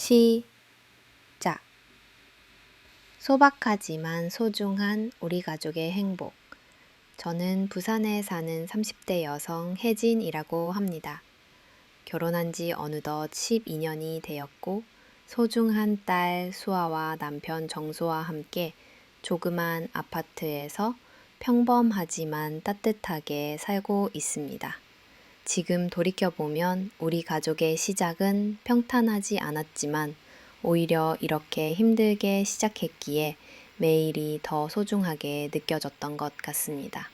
시작. 소박하지만 소중한 우리 가족의 행복. 저는 부산에 사는 30대 여성 혜진이라고 합니다. 결혼한 지 어느덧 12년이 되었고 소중한 딸 수아와 남편 정수와 함께 조그만 아파트에서 평범하지만 따뜻하게 살고 있습니다. 지금 돌이켜보면 우리 가족의 시작은 평탄하지 않았지만 오히려 이렇게 힘들게 시작했기에 매일이 더 소중하게 느껴졌던 것 같습니다.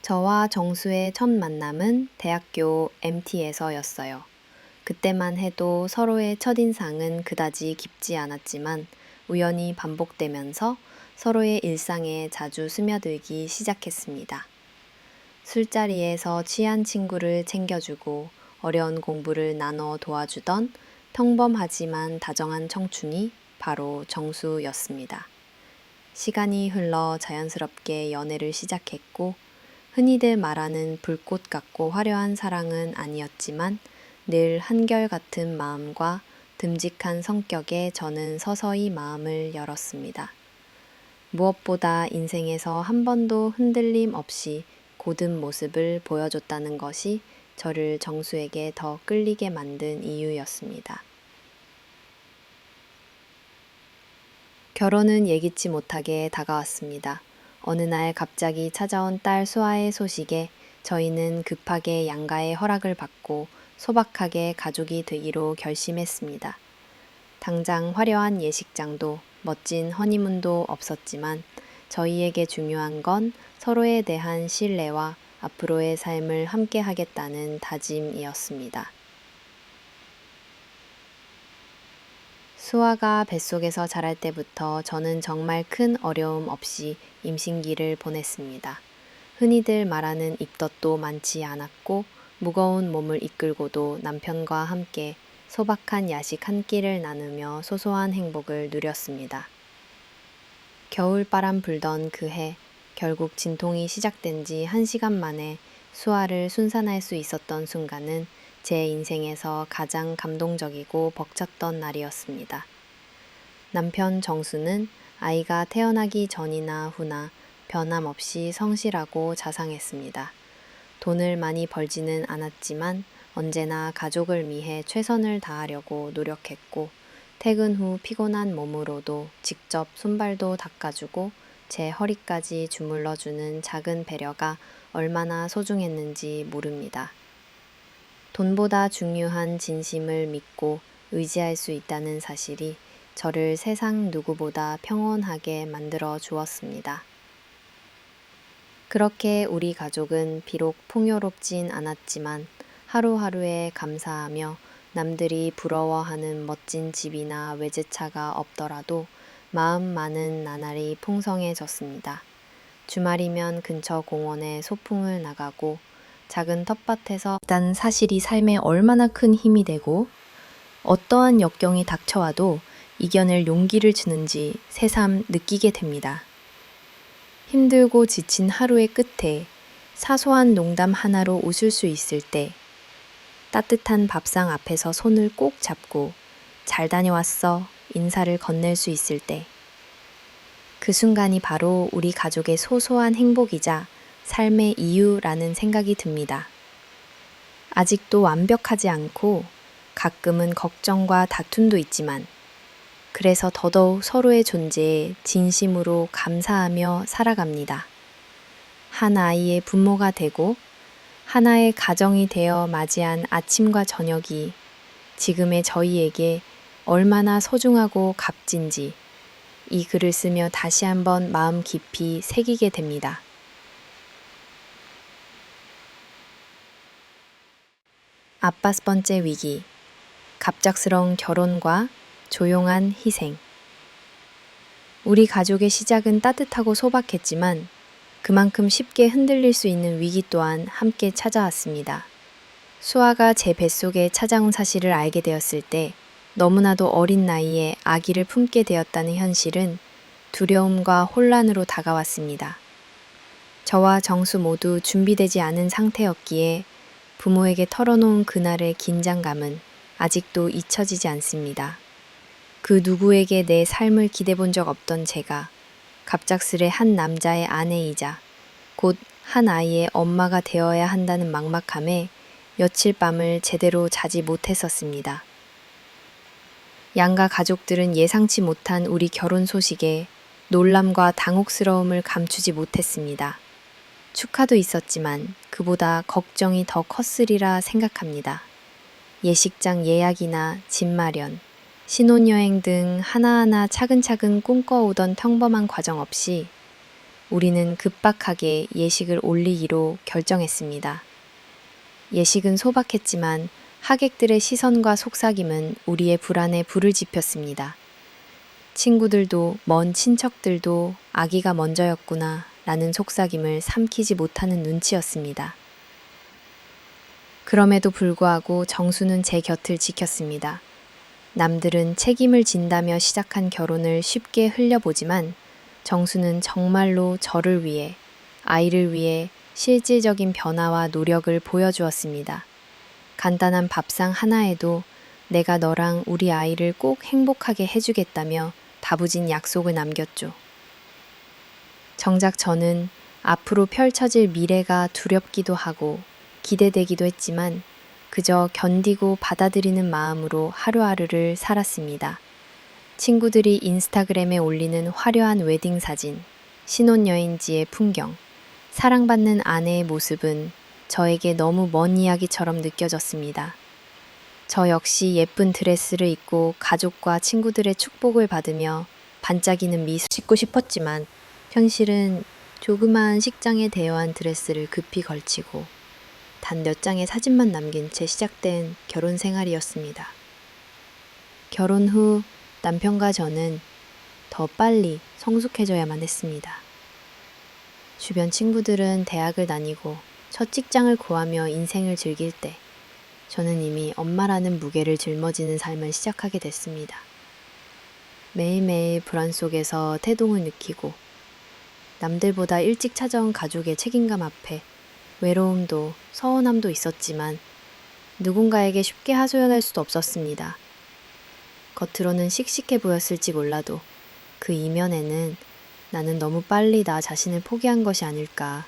저와 정수의 첫 만남은 대학교 MT에서였어요. 그때만 해도 서로의 첫인상은 그다지 깊지 않았지만 우연히 반복되면서 서로의 일상에 자주 스며들기 시작했습니다. 술자리에서 취한 친구를 챙겨주고 어려운 공부를 나눠 도와주던 평범하지만 다정한 청춘이 바로 정수였습니다. 시간이 흘러 자연스럽게 연애를 시작했고 흔히들 말하는 불꽃 같고 화려한 사랑은 아니었지만 늘 한결같은 마음과 듬직한 성격에 저는 서서히 마음을 열었습니다. 무엇보다 인생에서 한 번도 흔들림 없이 고든 모습을 보여줬다는 것이 저를 정수에게 더 끌리게 만든 이유였습니다. 결혼은 예기치 못하게 다가왔습니다. 어느 날 갑자기 찾아온 딸 수아의 소식에 저희는 급하게 양가의 허락을 받고 소박하게 가족이 되기로 결심했습니다. 당장 화려한 예식장도 멋진 허니문도 없었지만 저희에게 중요한 건 서로에 대한 신뢰와 앞으로의 삶을 함께 하겠다는 다짐이었습니다. 수아가 뱃속에서 자랄 때부터 저는 정말 큰 어려움 없이 임신기를 보냈습니다. 흔히들 말하는 입덧도 많지 않았고 무거운 몸을 이끌고도 남편과 함께 소박한 야식 한 끼를 나누며 소소한 행복을 누렸습니다. 겨울바람 불던 그 해, 결국 진통이 시작된 지 1시간 만에 수아를 순산할 수 있었던 순간은 제 인생에서 가장 감동적이고 벅찼던 날이었습니다. 남편 정수는 아이가 태어나기 전이나 후나 변함없이 성실하고 자상했습니다. 돈을 많이 벌지는 않았지만 언제나 가족을 위해 최선을 다하려고 노력했고 퇴근 후 피곤한 몸으로도 직접 손발도 닦아주고 제 허리까지 주물러주는 작은 배려가 얼마나 소중했는지 모릅니다. 돈보다 중요한 진심을 믿고 의지할 수 있다는 사실이 저를 세상 누구보다 평온하게 만들어 주었습니다. 그렇게 우리 가족은 비록 풍요롭진 않았지만 하루하루에 감사하며 남들이 부러워하는 멋진 집이나 외제차가 없더라도 마음만은 나날이 풍성해졌습니다. 주말이면 근처 공원에 소풍을 나가고 작은 텃밭에서 딴 사실이 삶에 얼마나 큰 힘이 되고 어떠한 역경이 닥쳐와도 이겨낼 용기를 주는지 새삼 느끼게 됩니다. 힘들고 지친 하루의 끝에 사소한 농담 하나로 웃을 수 있을 때, 따뜻한 밥상 앞에서 손을 꼭 잡고 잘 다녀왔어 인사를 건넬 수 있을 때, 그 순간이 바로 우리 가족의 소소한 행복이자 삶의 이유라는 생각이 듭니다. 아직도 완벽하지 않고 가끔은 걱정과 다툼도 있지만 그래서 더더욱 서로의 존재에 진심으로 감사하며 살아갑니다. 한 아이의 부모가 되고 하나의 가정이 되어 맞이한 아침과 저녁이 지금의 저희에게 얼마나 소중하고 값진지 이 글을 쓰며 다시 한번 마음 깊이 새기게 됩니다. 아빠 번째 위기, 갑작스러운 결혼과 조용한 희생. 우리 가족의 시작은 따뜻하고 소박했지만 그만큼 쉽게 흔들릴 수 있는 위기 또한 함께 찾아왔습니다. 수아가 제 뱃속에 찾아온 사실을 알게 되었을 때 너무나도 어린 나이에 아기를 품게 되었다는 현실은 두려움과 혼란으로 다가왔습니다. 저와 정수 모두 준비되지 않은 상태였기에 부모에게 털어놓은 그날의 긴장감은 아직도 잊혀지지 않습니다. 그 누구에게 내 삶을 기대본 적 없던 제가 갑작스레 한 남자의 아내이자 곧 한 아이의 엄마가 되어야 한다는 막막함에 며칠 밤을 제대로 자지 못했었습니다. 양가 가족들은 예상치 못한 우리 결혼 소식에 놀람과 당혹스러움을 감추지 못했습니다. 축하도 있었지만 그보다 걱정이 더 컸으리라 생각합니다. 예식장 예약이나 집 마련, 신혼여행 등 하나하나 차근차근 꿈꿔오던 평범한 과정 없이 우리는 급박하게 예식을 올리기로 결정했습니다. 예식은 소박했지만 하객들의 시선과 속삭임은 우리의 불안에 불을 지폈습니다. 친구들도 먼 친척들도 아기가 먼저였구나 라는 속삭임을 삼키지 못하는 눈치였습니다. 그럼에도 불구하고 정수는 제 곁을 지켰습니다. 남들은 책임을 진다며 시작한 결혼을 쉽게 흘려보지만 정수는 정말로 저를 위해, 아이를 위해 실질적인 변화와 노력을 보여주었습니다. 간단한 밥상 하나에도 내가 너랑 우리 아이를 꼭 행복하게 해주겠다며 다부진 약속을 남겼죠. 정작 저는 앞으로 펼쳐질 미래가 두렵기도 하고 기대되기도 했지만 그저 견디고 받아들이는 마음으로 하루하루를 살았습니다. 친구들이 인스타그램에 올리는 화려한 웨딩 사진, 신혼여행지의 풍경, 사랑받는 아내의 모습은 저에게 너무 먼 이야기처럼 느껴졌습니다. 저 역시 예쁜 드레스를 입고 가족과 친구들의 축복을 받으며 반짝이는 미소 짓고 싶었지만 현실은 조그마한 식장에 대여한 드레스를 급히 걸치고 단 몇 장의 사진만 남긴 채 시작된 결혼 생활이었습니다. 결혼 후 남편과 저는 더 빨리 성숙해져야만 했습니다. 주변 친구들은 대학을 다니고 첫 직장을 구하며 인생을 즐길 때 저는 이미 엄마라는 무게를 짊어지는 삶을 시작하게 됐습니다. 매일매일 불안 속에서 태동을 느끼고 남들보다 일찍 찾아온 가족의 책임감 앞에 외로움도 서운함도 있었지만 누군가에게 쉽게 하소연할 수도 없었습니다. 겉으로는 씩씩해 보였을지 몰라도 그 이면에는 나는 너무 빨리 나 자신을 포기한 것이 아닐까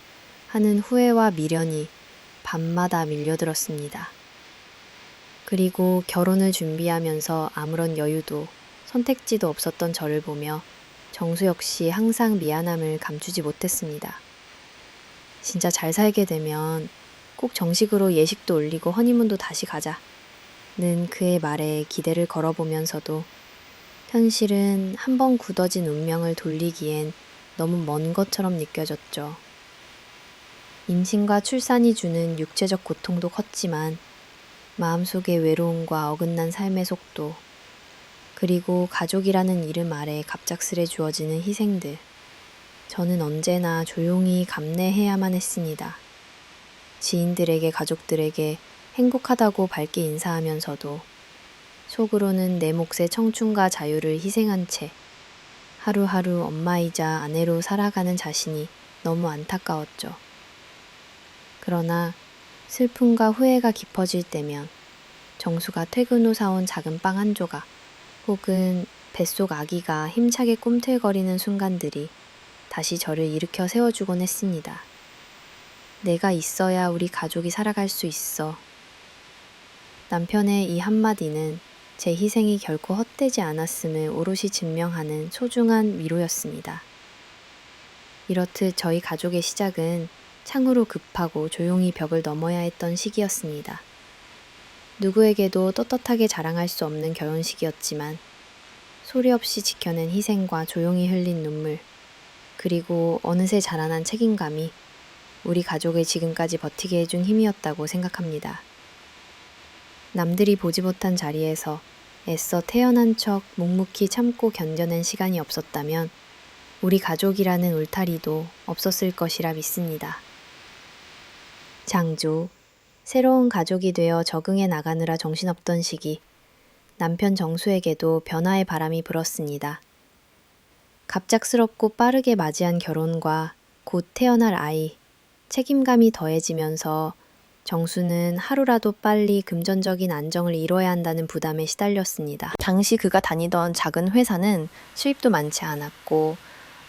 하는 후회와 미련이 밤마다 밀려들었습니다. 그리고 결혼을 준비하면서 아무런 여유도 선택지도 없었던 저를 보며 정수 역시 항상 미안함을 감추지 못했습니다. 진짜 잘 살게 되면 꼭 정식으로 예식도 올리고 허니문도 다시 가자. 는 그의 말에 기대를 걸어보면서도 현실은 한번 굳어진 운명을 돌리기엔 너무 먼 것처럼 느껴졌죠. 임신과 출산이 주는 육체적 고통도 컸지만 마음속의 외로움과 어긋난 삶의 속도, 그리고 가족이라는 이름 아래 갑작스레 주어지는 희생들, 저는 언제나 조용히 감내해야만 했습니다. 지인들에게 가족들에게 행복하다고 밝게 인사하면서도 속으로는 내 몫의 청춘과 자유를 희생한 채 하루하루 엄마이자 아내로 살아가는 자신이 너무 안타까웠죠. 그러나 슬픔과 후회가 깊어질 때면 정수가 퇴근 후 사온 작은 빵 한 조각 혹은 뱃속 아기가 힘차게 꿈틀거리는 순간들이 다시 저를 일으켜 세워주곤 했습니다. 내가 있어야 우리 가족이 살아갈 수 있어. 남편의 이 한마디는 제 희생이 결코 헛되지 않았음을 오롯이 증명하는 소중한 위로였습니다. 이렇듯 저희 가족의 시작은 창으로 급하고 조용히 벽을 넘어야 했던 시기였습니다. 누구에게도 떳떳하게 자랑할 수 없는 결혼식이었지만 소리 없이 지켜낸 희생과 조용히 흘린 눈물, 그리고 어느새 자라난 책임감이 우리 가족을 지금까지 버티게 해준 힘이었다고 생각합니다. 남들이 보지 못한 자리에서 애써 태어난 척 묵묵히 참고 견뎌낸 시간이 없었다면 우리 가족이라는 울타리도 없었을 것이라 믿습니다. 장조, 새로운 가족이 되어 적응해 나가느라 정신없던 시기, 남편 정수에게도 변화의 바람이 불었습니다. 갑작스럽고 빠르게 맞이한 결혼과 곧 태어날 아이, 책임감이 더해지면서 정수는 하루라도 빨리 금전적인 안정을 이뤄야 한다는 부담에 시달렸습니다. 당시 그가 다니던 작은 회사는 수입도 많지 않았고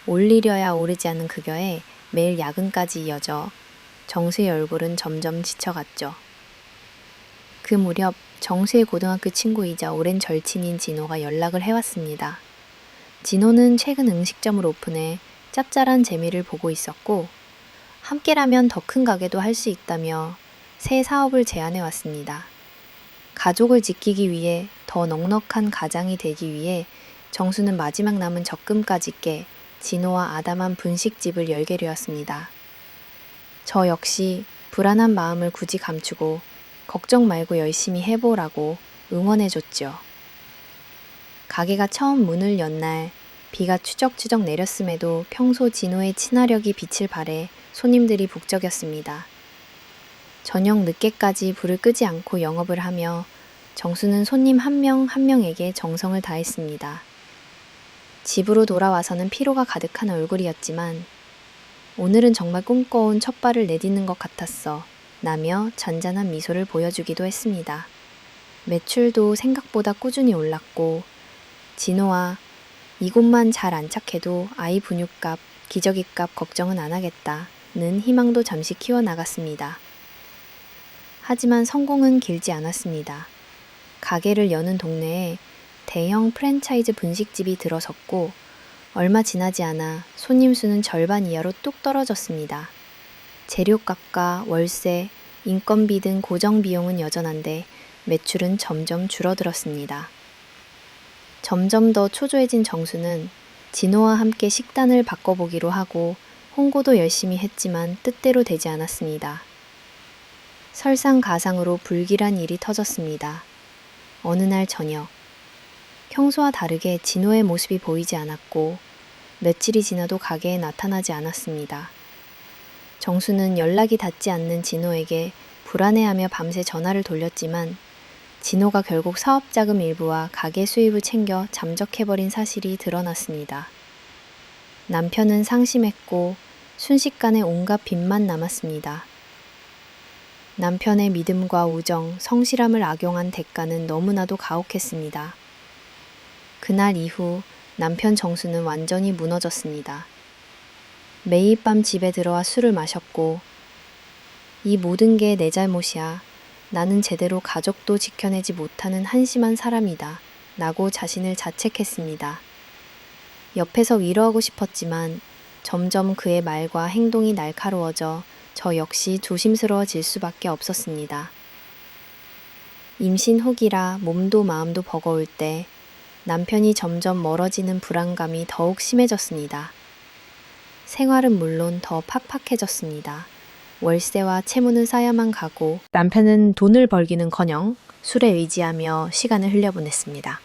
올리려야 오르지 않은 급여에 매일 야근까지 이어져 정수의 얼굴은 점점 지쳐갔죠. 그 무렵 정수의 고등학교 친구이자 오랜 절친인 진호가 연락을 해왔습니다. 진호는 최근 음식점을 오픈해 짭짤한 재미를 보고 있었고 함께라면 더 큰 가게도 할 수 있다며 새 사업을 제안해 왔습니다. 가족을 지키기 위해 더 넉넉한 가장이 되기 위해 정수는 마지막 남은 적금까지 깨 진호와 아담한 분식집을 열게 되었습니다. 저 역시 불안한 마음을 굳이 감추고 걱정 말고 열심히 해보라고 응원해줬죠. 가게가 처음 문을 연 날 비가 추적추적 내렸음에도 평소 진호의 친화력이 빛을 발해 손님들이 북적였습니다. 저녁 늦게까지 불을 끄지 않고 영업을 하며 정수는 손님 한 명 한 명에게 정성을 다했습니다. 집으로 돌아와서는 피로가 가득한 얼굴이었지만 오늘은 정말 꿈꿔온 첫 발을 내딛는 것 같았어 라며 잔잔한 미소를 보여주기도 했습니다. 매출도 생각보다 꾸준히 올랐고 진호와 이곳만 잘 안착해도 아이 분유값, 기저귀값 걱정은 안 하겠다는 희망도 잠시 키워나갔습니다. 하지만 성공은 길지 않았습니다. 가게를 여는 동네에 대형 프랜차이즈 분식집이 들어섰고 얼마 지나지 않아 손님 수는 절반 이하로 뚝 떨어졌습니다. 재료값과 월세, 인건비 등 고정 비용은 여전한데 매출은 점점 줄어들었습니다. 점점 더 초조해진 정수는 진호와 함께 식단을 바꿔보기로 하고 홍보도 열심히 했지만 뜻대로 되지 않았습니다. 설상가상으로 불길한 일이 터졌습니다. 어느 날 저녁, 평소와 다르게 진호의 모습이 보이지 않았고 며칠이 지나도 가게에 나타나지 않았습니다. 정수는 연락이 닿지 않는 진호에게 불안해하며 밤새 전화를 돌렸지만 진호가 결국 사업자금 일부와 가게 수입을 챙겨 잠적해버린 사실이 드러났습니다. 남편은 상심했고 순식간에 온갖 빚만 남았습니다. 남편의 믿음과 우정, 성실함을 악용한 대가는 너무나도 가혹했습니다. 그날 이후 남편 정수는 완전히 무너졌습니다. 매일 밤 집에 들어와 술을 마셨고 이 모든 게 내 잘못이야. 나는 제대로 가족도 지켜내지 못하는 한심한 사람이다. 라고 자신을 자책했습니다. 옆에서 위로하고 싶었지만 점점 그의 말과 행동이 날카로워져 저 역시 조심스러워질 수밖에 없었습니다. 임신 후기라 몸도 마음도 버거울 때 남편이 점점 멀어지는 불안감이 더욱 심해졌습니다. 생활은 물론 더 팍팍해졌습니다. 월세와 채무는 쌓여만 가고 남편은 돈을 벌기는커녕 술에 의지하며 시간을 흘려보냈습니다.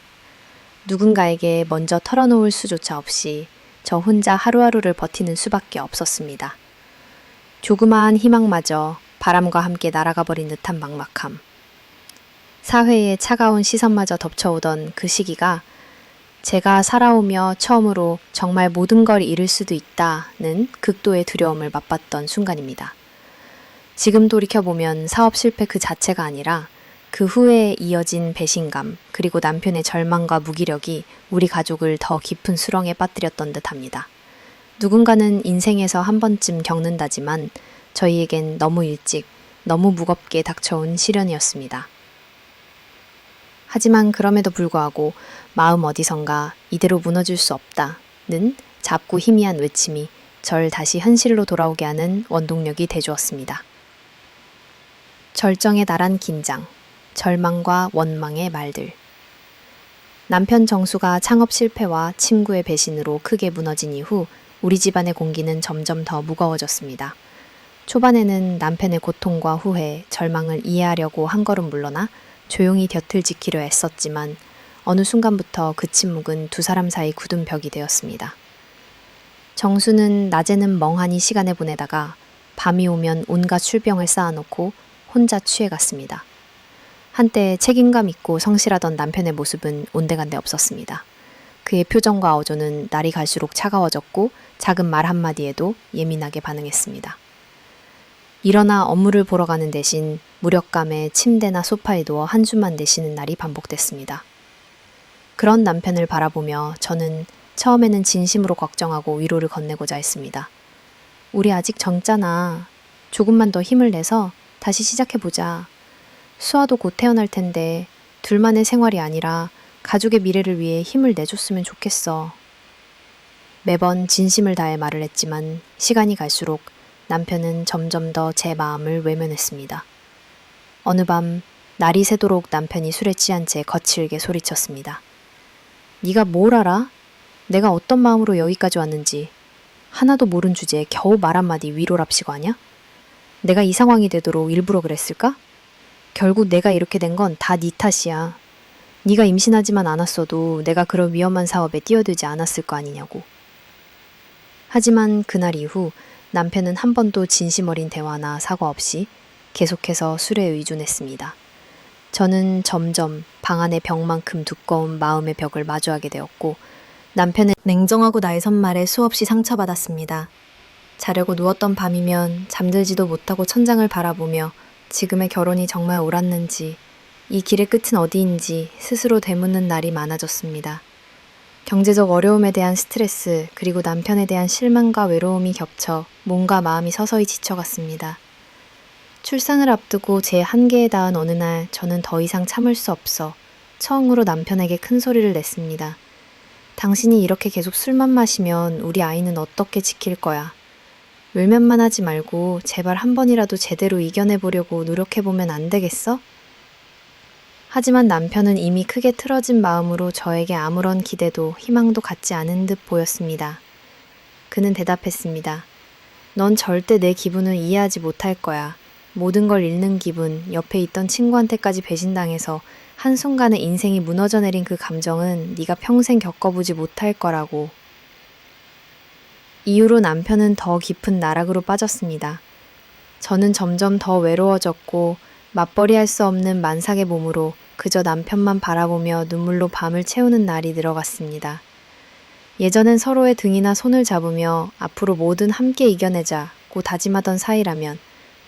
누군가에게 먼저 털어놓을 수조차 없이 저 혼자 하루하루를 버티는 수밖에 없었습니다. 조그마한 희망마저 바람과 함께 날아가 버린 듯한 막막함. 사회의 차가운 시선마저 덮쳐오던 그 시기가 제가 살아오며 처음으로 정말 모든 걸 잃을 수도 있다는 극도의 두려움을 맛봤던 순간입니다. 지금 돌이켜보면 사업 실패 그 자체가 아니라 그 후에 이어진 배신감 그리고 남편의 절망과 무기력이 우리 가족을 더 깊은 수렁에 빠뜨렸던 듯합니다. 누군가는 인생에서 한 번쯤 겪는다지만 저희에겐 너무 일찍, 너무 무겁게 닥쳐온 시련이었습니다. 하지만 그럼에도 불구하고 마음 어디선가 이대로 무너질 수 없다는 작고 희미한 외침이 절 다시 현실로 돌아오게 하는 원동력이 돼주었습니다. 절정에 달한 긴장, 절망과 원망의 말들. 남편 정수가 창업 실패와 친구의 배신으로 크게 무너진 이후 우리 집안의 공기는 점점 더 무거워졌습니다. 초반에는 남편의 고통과 후회, 절망을 이해하려고 한 걸음 물러나 조용히 곁을 지키려 애썼지만 어느 순간부터 그 침묵은 두 사람 사이 굳은 벽이 되었습니다. 정수는 낮에는 멍하니 시간을 보내다가 밤이 오면 온갖 술병을 쌓아놓고 혼자 취해갔습니다. 한때 책임감 있고 성실하던 남편의 모습은 온데간데 없었습니다. 그의 표정과 어조는 날이 갈수록 차가워졌고 작은 말 한마디에도 예민하게 반응했습니다. 일어나 업무를 보러 가는 대신 무력감에 침대나 소파에 누워 한숨만 내쉬는 날이 반복됐습니다. 그런 남편을 바라보며 저는 처음에는 진심으로 걱정하고 위로를 건네고자 했습니다. 우리 아직 젊잖아. 조금만 더 힘을 내서 다시 시작해보자. 수아도 곧 태어날 텐데 둘만의 생활이 아니라 가족의 미래를 위해 힘을 내줬으면 좋겠어. 매번 진심을 다해 말을 했지만 시간이 갈수록 남편은 점점 더 제 마음을 외면했습니다. 어느 밤 날이 새도록 남편이 술에 취한 채 거칠게 소리쳤습니다. 네가 뭘 알아? 내가 어떤 마음으로 여기까지 왔는지. 하나도 모른 주제에 겨우 말 한마디 위로랍시고 하냐? 내가 이 상황이 되도록 일부러 그랬을까? 결국 내가 이렇게 된 건 다 네 탓이야. 네가 임신하지만 않았어도 내가 그런 위험한 사업에 뛰어들지 않았을 거 아니냐고. 하지만 그날 이후 남편은 한 번도 진심 어린 대화나 사과 없이 계속해서 술에 의존했습니다. 저는 점점 방 안의 벽만큼 두꺼운 마음의 벽을 마주하게 되었고 남편은 냉정하고 날선 말에 수없이 상처받았습니다. 자려고 누웠던 밤이면 잠들지도 못하고 천장을 바라보며 지금의 결혼이 정말 옳았는지 이 길의 끝은 어디인지 스스로 되묻는 날이 많아졌습니다. 경제적 어려움에 대한 스트레스 그리고 남편에 대한 실망과 외로움이 겹쳐 몸과 마음이 서서히 지쳐갔습니다. 출산을 앞두고 제 한계에 닿은 어느 날 저는 더 이상 참을 수 없어 처음으로 남편에게 큰 소리를 냈습니다. 당신이 이렇게 계속 술만 마시면 우리 아이는 어떻게 지킬 거야. 울면만 하지 말고 제발 한 번이라도 제대로 이겨내보려고 노력해보면 안 되겠어? 하지만 남편은 이미 크게 틀어진 마음으로 저에게 아무런 기대도 희망도 갖지 않은 듯 보였습니다. 그는 대답했습니다. 넌 절대 내 기분을 이해하지 못할 거야. 모든 걸 잃는 기분, 옆에 있던 친구한테까지 배신당해서 한순간에 인생이 무너져 내린 그 감정은 네가 평생 겪어보지 못할 거라고. 이후로 남편은 더 깊은 나락으로 빠졌습니다. 저는 점점 더 외로워졌고 맞벌이할 수 없는 만삭의 몸으로 그저 남편만 바라보며 눈물로 밤을 채우는 날이 늘어갔습니다. 예전엔 서로의 등이나 손을 잡으며 앞으로 뭐든 함께 이겨내자고 다짐하던 사이라면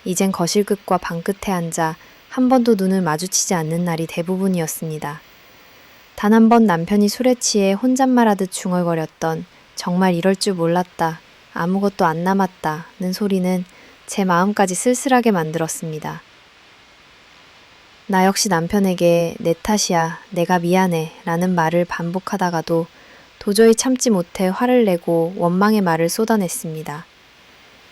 이젠 거실 끝과 방 끝에 앉아 한 번도 눈을 마주치지 않는 날이 대부분이었습니다. 단 한 번 남편이 술에 취해 혼잣말하듯 중얼거렸던 정말 이럴 줄 몰랐다, 아무것도 안 남았다는 소리는 제 마음까지 쓸쓸하게 만들었습니다. 나 역시 남편에게 내 탓이야, 내가 미안해 라는 말을 반복하다가도 도저히 참지 못해 화를 내고 원망의 말을 쏟아냈습니다.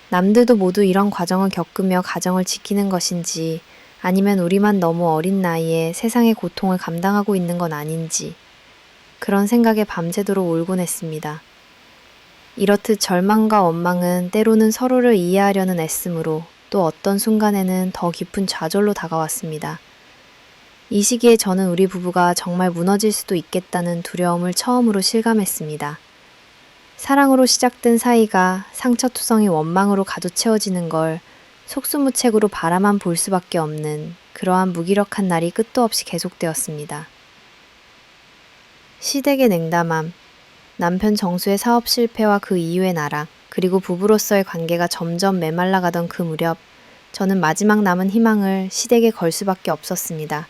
남들도 모두 이런 과정을 겪으며 가정을 지키는 것인지 아니면 우리만 너무 어린 나이에 세상의 고통을 감당하고 있는 건 아닌지 그런 생각에 밤새도록 울곤 했습니다. 이렇듯 절망과 원망은 때로는 서로를 이해하려는 애씀으로 또 어떤 순간에는 더 깊은 좌절로 다가왔습니다. 이 시기에 저는 우리 부부가 정말 무너질 수도 있겠다는 두려움을 처음으로 실감했습니다. 사랑으로 시작된 사이가 상처투성이 원망으로 가득 채워지는 걸 속수무책으로 바라만 볼 수밖에 없는 그러한 무기력한 날이 끝도 없이 계속되었습니다. 시댁의 냉담함, 남편 정수의 사업 실패와 그 이후의 나락, 그리고 부부로서의 관계가 점점 메말라가던 그 무렵 저는 마지막 남은 희망을 시댁에 걸 수밖에 없었습니다.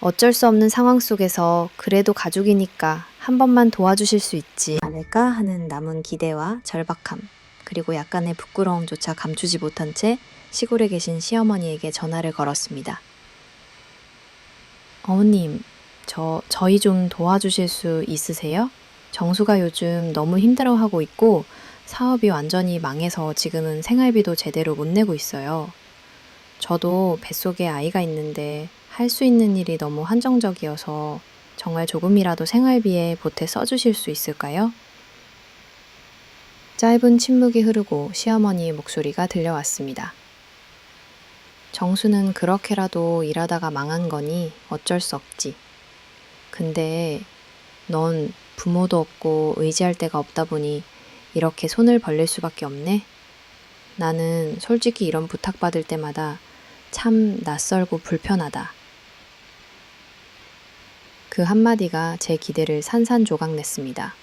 어쩔 수 없는 상황 속에서 그래도 가족이니까 한 번만 도와주실 수 있지 않을까 하는 남은 기대와 절박함, 그리고 약간의 부끄러움조차 감추지 못한 채 시골에 계신 시어머니에게 전화를 걸었습니다. 어머님, 저희 좀 도와주실 수 있으세요? 정수가 요즘 너무 힘들어하고 있고 사업이 완전히 망해서 지금은 생활비도 제대로 못 내고 있어요. 저도 뱃속에 아이가 있는데 할 수 있는 일이 너무 한정적이어서 정말 조금이라도 생활비에 보태 써주실 수 있을까요? 짧은 침묵이 흐르고 시어머니의 목소리가 들려왔습니다. 정수는 그렇게라도 일하다가 망한 거니 어쩔 수 없지. 근데 넌 부모도 없고 의지할 데가 없다 보니 이렇게 손을 벌릴 수밖에 없네? 나는 솔직히 이런 부탁받을 때마다 참 낯설고 불편하다. 그 한마디가 제 기대를 산산조각 냈습니다.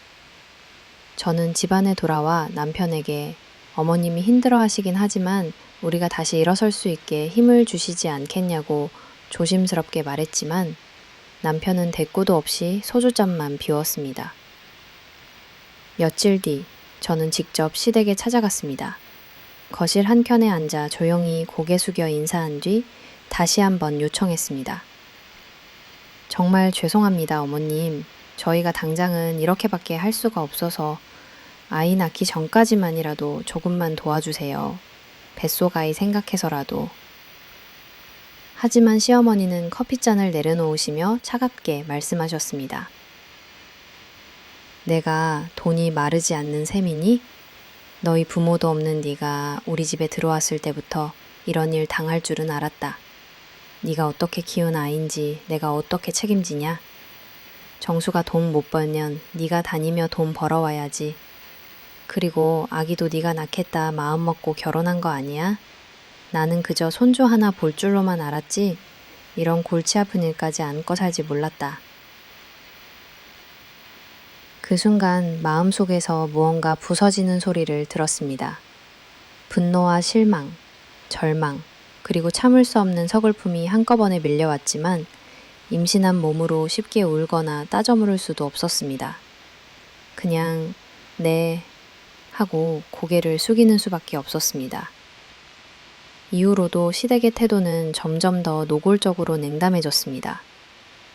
저는 집안에 돌아와 남편에게 어머님이 힘들어 하시긴 하지만 우리가 다시 일어설 수 있게 힘을 주시지 않겠냐고 조심스럽게 말했지만 남편은 대꾸도 없이 소주잔만 비웠습니다. 며칠 뒤 저는 직접 시댁에 찾아갔습니다. 거실 한켠에 앉아 조용히 고개 숙여 인사한 뒤 다시 한번 요청했습니다. 정말 죄송합니다, 어머님. 저희가 당장은 이렇게밖에 할 수가 없어서 아이 낳기 전까지만이라도 조금만 도와주세요. 뱃속 아이 생각해서라도. 하지만 시어머니는 커피잔을 내려놓으시며 차갑게 말씀하셨습니다. 내가 돈이 마르지 않는 셈이니? 너희 부모도 없는 네가 우리 집에 들어왔을 때부터 이런 일 당할 줄은 알았다. 네가 어떻게 키운 아이인지 내가 어떻게 책임지냐? 정수가 돈 못 벌면 네가 다니며 돈 벌어와야지. 그리고 아기도 네가 낳겠다 마음먹고 결혼한 거 아니야? 나는 그저 손주 하나 볼 줄로만 알았지 이런 골치 아픈 일까지 안고 살지 몰랐다. 그 순간 마음속에서 무언가 부서지는 소리를 들었습니다. 분노와 실망, 절망, 그리고 참을 수 없는 서글픔이 한꺼번에 밀려왔지만 임신한 몸으로 쉽게 울거나 따져 물을 수도 없었습니다. 그냥 네 하고 고개를 숙이는 수밖에 없었습니다. 이후로도 시댁의 태도는 점점 더 노골적으로 냉담해졌습니다.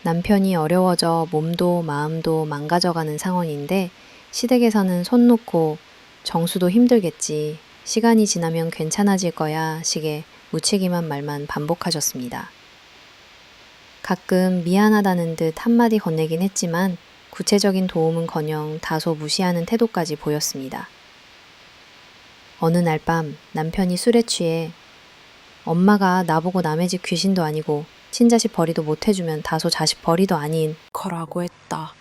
남편이 어려워져 몸도 마음도 망가져가는 상황인데 시댁에서는 손 놓고 정수도 힘들겠지, 시간이 지나면 괜찮아질 거야 식의 무책임한 말만 반복하셨습니다. 가끔 미안하다는 듯 한마디 건네긴 했지만 구체적인 도움은커녕 다소 무시하는 태도까지 보였습니다. 어느 날 밤 남편이 술에 취해 엄마가 나보고 남의 집 귀신도 아니고 친자식 벌이도 못해주면 다소 자식 벌이도 아닌 거라고 했다.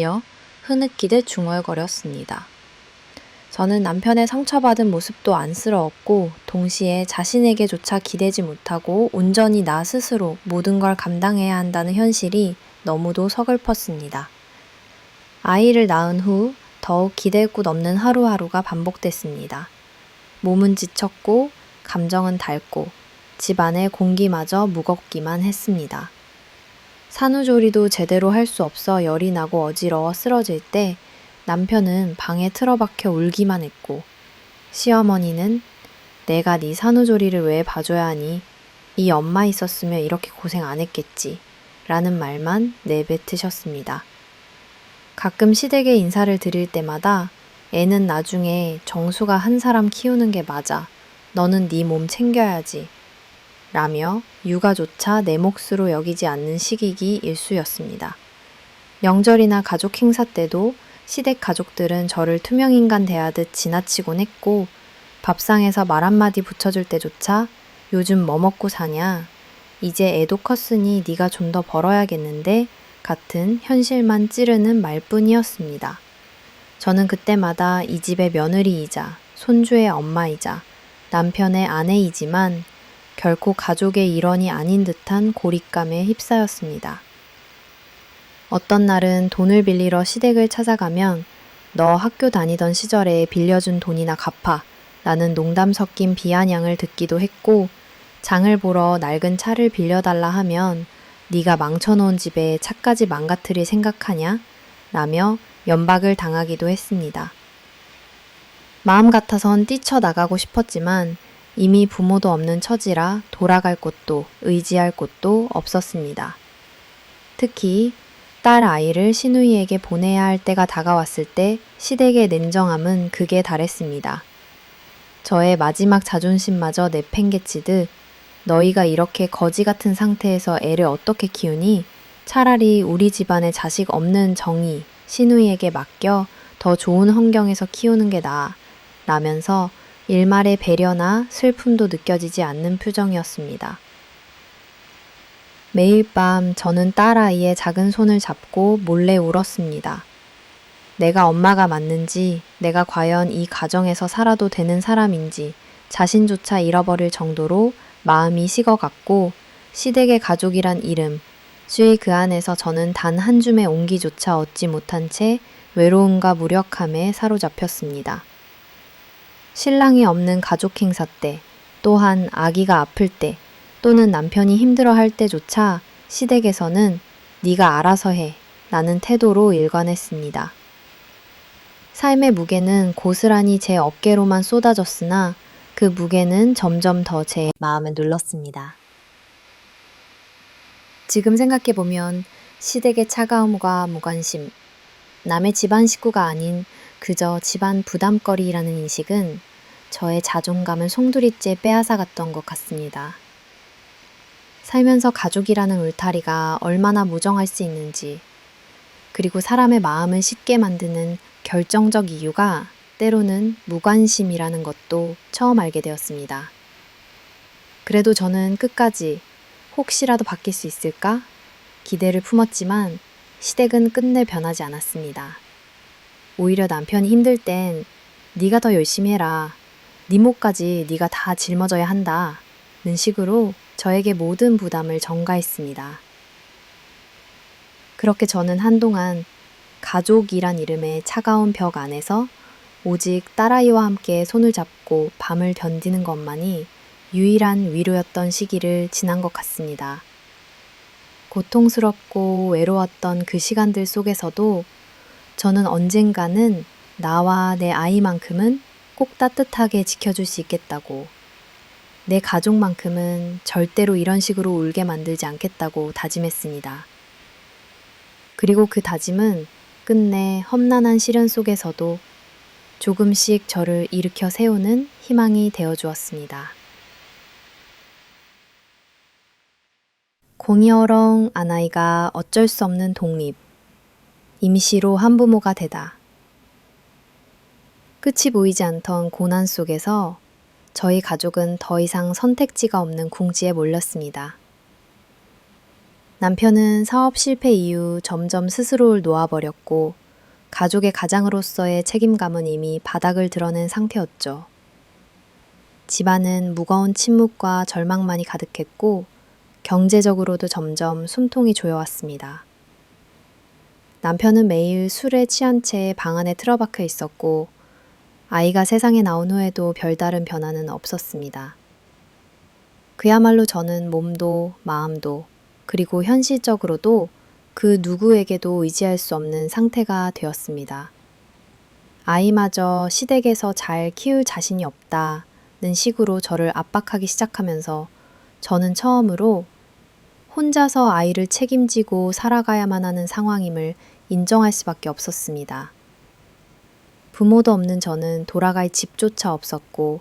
여 흐느끼듯 중얼거렸습니다. 저는 남편의 상처받은 모습도 안쓰러웠고 동시에 자신에게조차 기대지 못하고 온전히 나 스스로 모든 걸 감당해야 한다는 현실이 너무도 서글펐습니다. 아이를 낳은 후 더욱 기댈 곳 없는 하루하루가 반복됐습니다. 몸은 지쳤고 감정은 닳고 집 안의 공기마저 무겁기만 했습니다. 산후조리도 제대로 할 수 없어 열이 나고 어지러워 쓰러질 때 남편은 방에 틀어박혀 울기만 했고 시어머니는 내가 네 산후조리를 왜 봐줘야 하니? 이 엄마 있었으면 이렇게 고생 안 했겠지 라는 말만 내뱉으셨습니다. 가끔 시댁에 인사를 드릴 때마다 애는 나중에 정수가 한 사람 키우는 게 맞아. 너는 네 몸 챙겨야지. 라며 육아조차 내 몫으로 여기지 않는 시기가 일쑤였습니다. 명절이나 가족 행사 때도 시댁 가족들은 저를 투명인간 대하듯 지나치곤 했고 밥상에서 말 한마디 붙여줄 때조차 요즘 뭐 먹고 사냐? 이제 애도 컸으니 네가 좀 더 벌어야겠는데? 같은 현실만 찌르는 말뿐이었습니다. 저는 그때마다 이 집의 며느리이자 손주의 엄마이자 남편의 아내이지만 결코 가족의 일원이 아닌 듯한 고립감에 휩싸였습니다. 어떤 날은 돈을 빌리러 시댁을 찾아가면 너 학교 다니던 시절에 빌려준 돈이나 갚아 라는 농담 섞인 비아냥을 듣기도 했고 장을 보러 낡은 차를 빌려달라 하면 네가 망쳐놓은 집에 차까지 망가뜨릴 생각하냐? 라며 연박을 당하기도 했습니다. 마음 같아선 뛰쳐나가고 싶었지만 이미 부모도 없는 처지라 돌아갈 곳도 의지할 곳도 없었습니다. 특히 딸 아이를 시누이에게 보내야 할 때가 다가왔을 때 시댁의 냉정함은 극에 달했습니다. 저의 마지막 자존심마저 내팽개치듯 너희가 이렇게 거지 같은 상태에서 애를 어떻게 키우니? 차라리 우리 집안에 자식 없는 정이 시누이에게 맡겨 더 좋은 환경에서 키우는 게 나아 라면서 일말의 배려나 슬픔도 느껴지지 않는 표정이었습니다. 매일 밤 저는 딸아이의 작은 손을 잡고 몰래 울었습니다. 내가 엄마가 맞는지, 내가 과연 이 가정에서 살아도 되는 사람인지 자신조차 잃어버릴 정도로 마음이 식어갔고 시댁의 가족이란 이름, 수의 그 안에서 저는 단 한 줌의 온기조차 얻지 못한 채 외로움과 무력함에 사로잡혔습니다. 신랑이 없는 가족 행사 때, 또한 아기가 아플 때, 또는 남편이 힘들어할 때조차 시댁에서는 네가 알아서 해 라는 태도로 일관했습니다. 삶의 무게는 고스란히 제 어깨로만 쏟아졌으나 그 무게는 점점 더 제 마음을 눌렀습니다. 지금 생각해보면 시댁의 차가움과 무관심, 남의 집안 식구가 아닌 그저 집안 부담거리라는 인식은 저의 자존감을 송두리째 빼앗아갔던 것 같습니다. 살면서 가족이라는 울타리가 얼마나 무정할 수 있는지, 그리고 사람의 마음을 쉽게 만드는 결정적 이유가 때로는 무관심이라는 것도 처음 알게 되었습니다. 그래도 저는 끝까지 혹시라도 바뀔 수 있을까? 기대를 품었지만 시댁은 끝내 변하지 않았습니다. 오히려 남편이 힘들 땐 네가 더 열심히 해라. 네 몫까지 네가 다 짊어져야 한다. 는 식으로 저에게 모든 부담을 전가했습니다. 그렇게 저는 한동안 가족이란 이름의 차가운 벽 안에서 오직 딸아이와 함께 손을 잡고 밤을 견디는 것만이 유일한 위로였던 시기를 지난 것 같습니다. 고통스럽고 외로웠던 그 시간들 속에서도 저는 언젠가는 나와 내 아이만큼은 꼭 따뜻하게 지켜줄 수 있겠다고, 내 가족만큼은 절대로 이런 식으로 울게 만들지 않겠다고 다짐했습니다. 그리고 그 다짐은 끝내 험난한 시련 속에서도 조금씩 저를 일으켜 세우는 희망이 되어주었습니다. 공이어렁 아나이가 어쩔 수 없는 독립, 임시로 한부모가 되다. 끝이 보이지 않던 고난 속에서 저희 가족은 더 이상 선택지가 없는 궁지에 몰렸습니다. 남편은 사업 실패 이후 점점 스스로를 놓아버렸고 가족의 가장으로서의 책임감은 이미 바닥을 드러낸 상태였죠. 집안은 무거운 침묵과 절망만이 가득했고 경제적으로도 점점 숨통이 조여왔습니다. 남편은 매일 술에 취한 채 방 안에 틀어박혀 있었고 아이가 세상에 나온 후에도 별다른 변화는 없었습니다. 그야말로 저는 몸도 마음도 그리고 현실적으로도 그 누구에게도 의지할 수 없는 상태가 되었습니다. 아이마저 시댁에서 잘 키울 자신이 없다는 식으로 저를 압박하기 시작하면서 저는 처음으로 혼자서 아이를 책임지고 살아가야만 하는 상황임을 인정할 수밖에 없었습니다. 부모도 없는 저는 돌아갈 집조차 없었고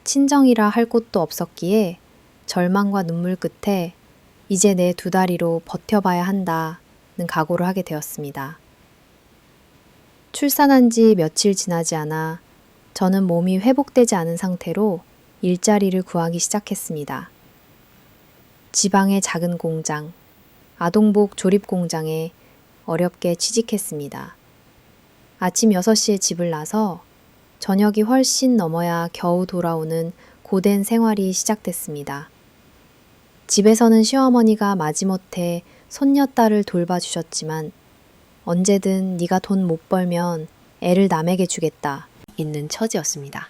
친정이라 할 곳도 없었기에 절망과 눈물 끝에 이제 내 두 다리로 버텨봐야 한다는 각오를 하게 되었습니다. 출산한 지 며칠 지나지 않아 저는 몸이 회복되지 않은 상태로 일자리를 구하기 시작했습니다. 지방의 작은 공장, 아동복 조립 공장에 어렵게 취직했습니다. 아침 6시에 집을 나서 저녁이 훨씬 넘어야 겨우 돌아오는 고된 생활이 시작됐습니다. 집에서는 시어머니가 마지못해 손녀딸을 돌봐주셨지만 언제든 네가 돈 못 벌면 애를 남에게 주겠다 있는 처지였습니다.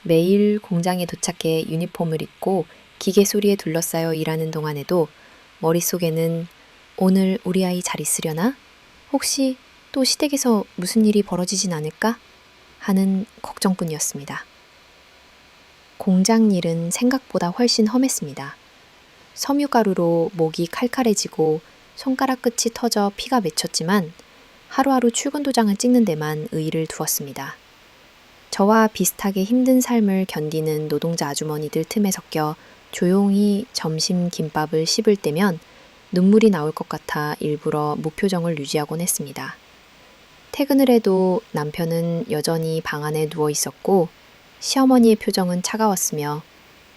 매일 공장에 도착해 유니폼을 입고 기계 소리에 둘러싸여 일하는 동안에도 머릿속에는 오늘 우리 아이 잘 있으려나? 혹시 또 시댁에서 무슨 일이 벌어지진 않을까? 하는 걱정뿐이었습니다. 공장 일은 생각보다 훨씬 험했습니다. 섬유가루로 목이 칼칼해지고 손가락 끝이 터져 피가 맺혔지만 하루하루 출근 도장을 찍는 데만 의의를 두었습니다. 저와 비슷하게 힘든 삶을 견디는 노동자 아주머니들 틈에 섞여 조용히 점심 김밥을 씹을 때면 눈물이 나올 것 같아 일부러 무표정을 유지하곤 했습니다. 퇴근을 해도 남편은 여전히 방 안에 누워 있었고 시어머니의 표정은 차가웠으며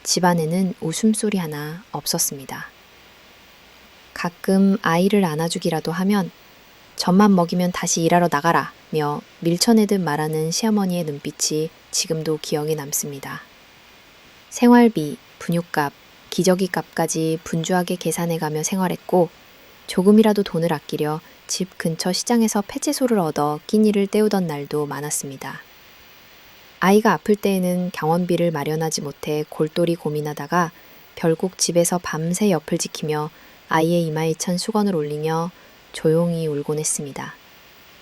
집안에는 웃음소리 하나 없었습니다. 가끔 아이를 안아주기라도 하면 젖만 먹이면 다시 일하러 나가라며 밀쳐내듯 말하는 시어머니의 눈빛이 지금도 기억에 남습니다. 생활비, 분유값, 기저귀값까지 분주하게 계산해가며 생활했고 조금이라도 돈을 아끼려 집 근처 시장에서 폐채소를 얻어 끼니를 때우던 날도 많았습니다. 아이가 아플 때에는 병원비를 마련하지 못해 골똘히 고민하다가 결국 집에서 밤새 옆을 지키며 아이의 이마에 찬 수건을 올리며 조용히 울곤 했습니다.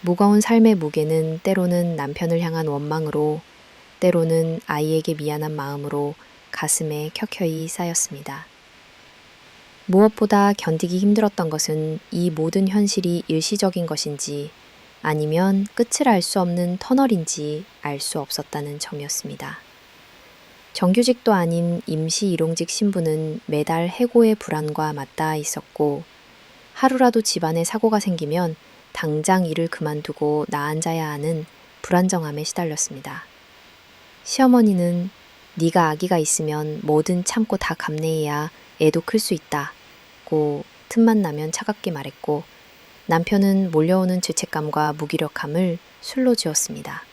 무거운 삶의 무게는 때로는 남편을 향한 원망으로, 때로는 아이에게 미안한 마음으로 가슴에 켜켜이 쌓였습니다. 무엇보다 견디기 힘들었던 것은 이 모든 현실이 일시적인 것인지 아니면 끝을 알 수 없는 터널인지 알 수 없었다는 점이었습니다. 정규직도 아닌 임시 일용직 신부는 매달 해고의 불안과 맞닿아 있었고, 하루라도 집안에 사고가 생기면 당장 일을 그만두고 나앉아야 하는 불안정함에 시달렸습니다. 시어머니는 네가 아기가 있으면 뭐든 참고 다 감내해야 애도 클 수 있다고 틈만 나면 차갑게 말했고, 남편은 몰려오는 죄책감과 무기력함을 술로 지었습니다.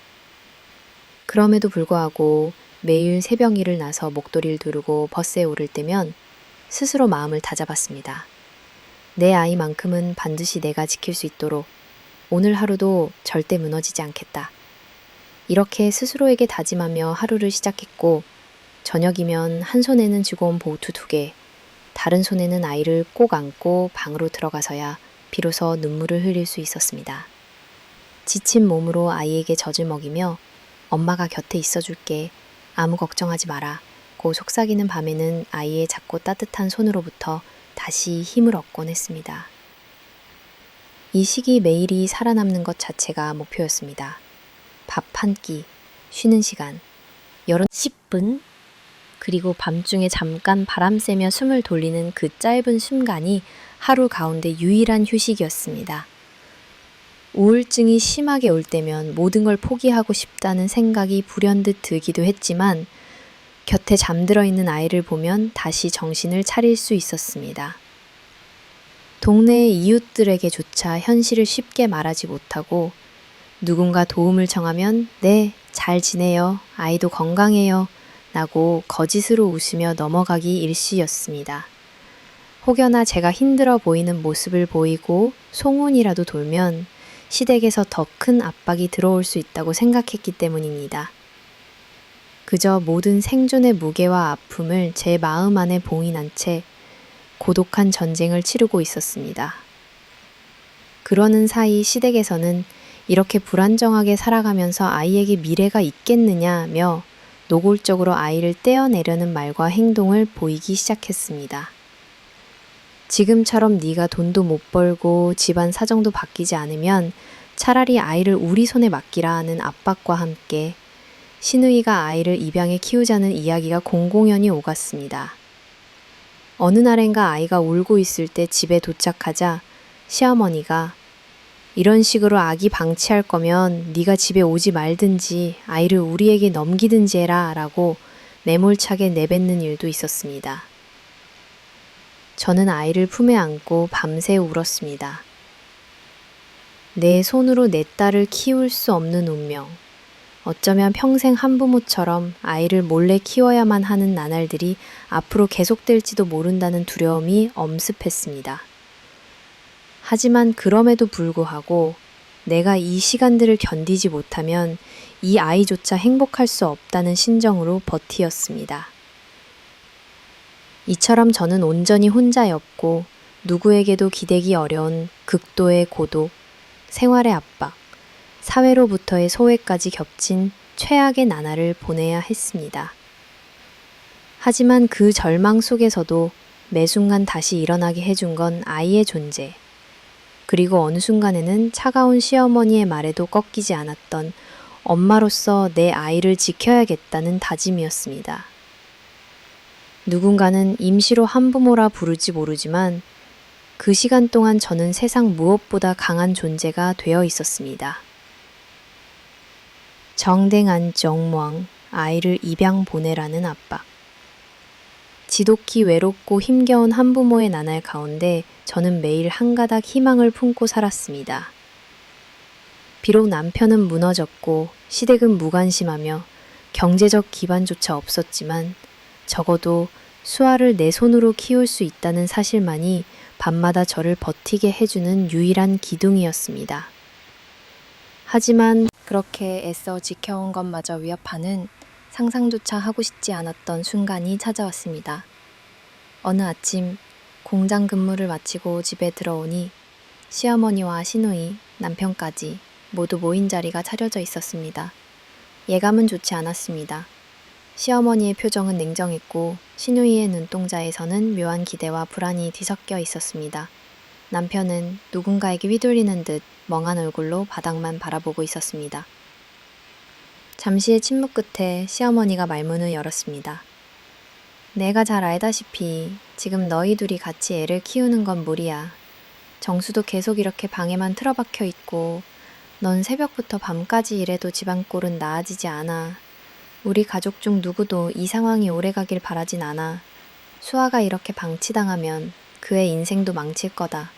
그럼에도 불구하고 매일 새벽 일을 나서 목도리를 두르고 버스에 오를 때면 스스로 마음을 다잡았습니다. 내 아이만큼은 반드시 내가 지킬 수 있도록 오늘 하루도 절대 무너지지 않겠다. 이렇게 스스로에게 다짐하며 하루를 시작했고, 저녁이면 한 손에는 쥐고 온 보호투 2개, 다른 손에는 아이를 꼭 안고 방으로 들어가서야 비로소 눈물을 흘릴 수 있었습니다. 지친 몸으로 아이에게 젖을 먹이며 엄마가 곁에 있어줄게, 아무 걱정하지 마라 고 속삭이는 밤에는 아이의 작고 따뜻한 손으로부터 다시 힘을 얻곤 했습니다. 이 시기 매일이 살아남는 것 자체가 목표였습니다. 밥 한 끼, 쉬는 시간, 10분, 그리고 밤중에 잠깐 바람 쐬며 숨을 돌리는 그 짧은 순간이 하루 가운데 유일한 휴식이었습니다. 우울증이 심하게 올 때면 모든 걸 포기하고 싶다는 생각이 불현듯 들기도 했지만, 곁에 잠들어 있는 아이를 보면 다시 정신을 차릴 수 있었습니다. 동네의 이웃들에게조차 현실을 쉽게 말하지 못하고, 누군가 도움을 청하면 네, 잘 지내요, 아이도 건강해요 라고 거짓으로 웃으며 넘어가기 일쑤였습니다. 혹여나 제가 힘들어 보이는 모습을 보이고 소문이라도 돌면 시댁에서 더 큰 압박이 들어올 수 있다고 생각했기 때문입니다. 그저 모든 생존의 무게와 아픔을 제 마음 안에 봉인한 채 고독한 전쟁을 치르고 있었습니다. 그러는 사이 시댁에서는 이렇게 불안정하게 살아가면서 아이에게 미래가 있겠느냐며 노골적으로 아이를 떼어내려는 말과 행동을 보이기 시작했습니다. 지금처럼 네가 돈도 못 벌고 집안 사정도 바뀌지 않으면 차라리 아이를 우리 손에 맡기라 하는 압박과 함께 시누이가 아이를 입양해 키우자는 이야기가 공공연히 오갔습니다. 어느 날엔가 아이가 울고 있을 때 집에 도착하자 시어머니가 이런 식으로 아기 방치할 거면 네가 집에 오지 말든지 아이를 우리에게 넘기든지 해라 라고 매몰차게 내뱉는 일도 있었습니다. 저는 아이를 품에 안고 밤새 울었습니다. 내 손으로 내 딸을 키울 수 없는 운명, 어쩌면 평생 한부모처럼 아이를 몰래 키워야만 하는 나날들이 앞으로 계속될지도 모른다는 두려움이 엄습했습니다. 하지만 그럼에도 불구하고 내가 이 시간들을 견디지 못하면 이 아이조차 행복할 수 없다는 심정으로 버티었습니다. 이처럼 저는 온전히 혼자였고 누구에게도 기대기 어려운 극도의 고독, 생활의 압박, 사회로부터의 소외까지 겹친 최악의 나날을 보내야 했습니다. 하지만 그 절망 속에서도 매 순간 다시 일어나게 해준 건 아이의 존재, 그리고 어느 순간에는 차가운 시어머니의 말에도 꺾이지 않았던 엄마로서 내 아이를 지켜야겠다는 다짐이었습니다. 누군가는 임시로 한부모라 부르지 모르지만 그 시간 동안 저는 세상 무엇보다 강한 존재가 되어 있었습니다. 정댕한 정무왕, 아이를 입양 보내라는 압박. 지독히 외롭고 힘겨운 한부모의 나날 가운데 저는 매일 한 가닥 희망을 품고 살았습니다. 비록 남편은 무너졌고 시댁은 무관심하며 경제적 기반조차 없었지만 적어도 수아를 내 손으로 키울 수 있다는 사실만이 밤마다 저를 버티게 해주는 유일한 기둥이었습니다. 하지만 그렇게 애써 지켜온 것마저 위협하는 상상조차 하고 싶지 않았던 순간이 찾아왔습니다. 어느 아침 공장 근무를 마치고 집에 들어오니 시어머니와 시누이, 남편까지 모두 모인 자리가 차려져 있었습니다. 예감은 좋지 않았습니다. 시어머니의 표정은 냉정했고 시누이의 눈동자에서는 묘한 기대와 불안이 뒤섞여 있었습니다. 남편은 누군가에게 휘둘리는 듯 멍한 얼굴로 바닥만 바라보고 있었습니다. 잠시의 침묵 끝에 시어머니가 말문을 열었습니다. 내가 잘 알다시피 지금 너희 둘이 같이 애를 키우는 건 무리야. 정수도 계속 이렇게 방에만 틀어박혀 있고 넌 새벽부터 밤까지 일해도 집안 꼴은 나아지지 않아. 우리 가족 중 누구도 이 상황이 오래가길 바라진 않아. 수아가 이렇게 방치당하면 그의 인생도 망칠 거다.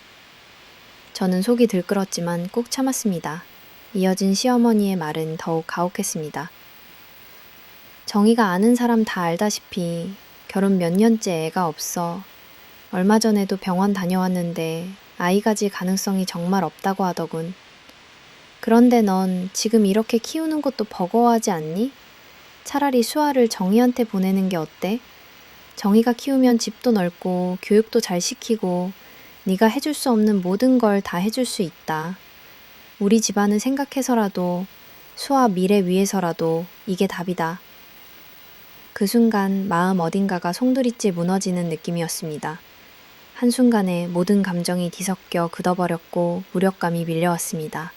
저는 속이 들끓었지만 꾹 참았습니다. 이어진 시어머니의 말은 더욱 가혹했습니다. 정희가 아는 사람 다 알다시피 결혼 몇 년째 애가 없어. 얼마 전에도 병원 다녀왔는데 아이 가질 가능성이 정말 없다고 하더군. 그런데 넌 지금 이렇게 키우는 것도 버거워하지 않니? 차라리 수아를 정희한테 보내는 게 어때? 정희가 키우면 집도 넓고 교육도 잘 시키고 네가 해줄 수 없는 모든 걸 다 해줄 수 있다. 우리 집안을 생각해서라도 수아 미래 위해서라도 이게 답이다. 그 순간 마음 어딘가가 송두리째 무너지는 느낌이었습니다. 한순간에 모든 감정이 뒤섞여 굳어버렸고 무력감이 밀려왔습니다.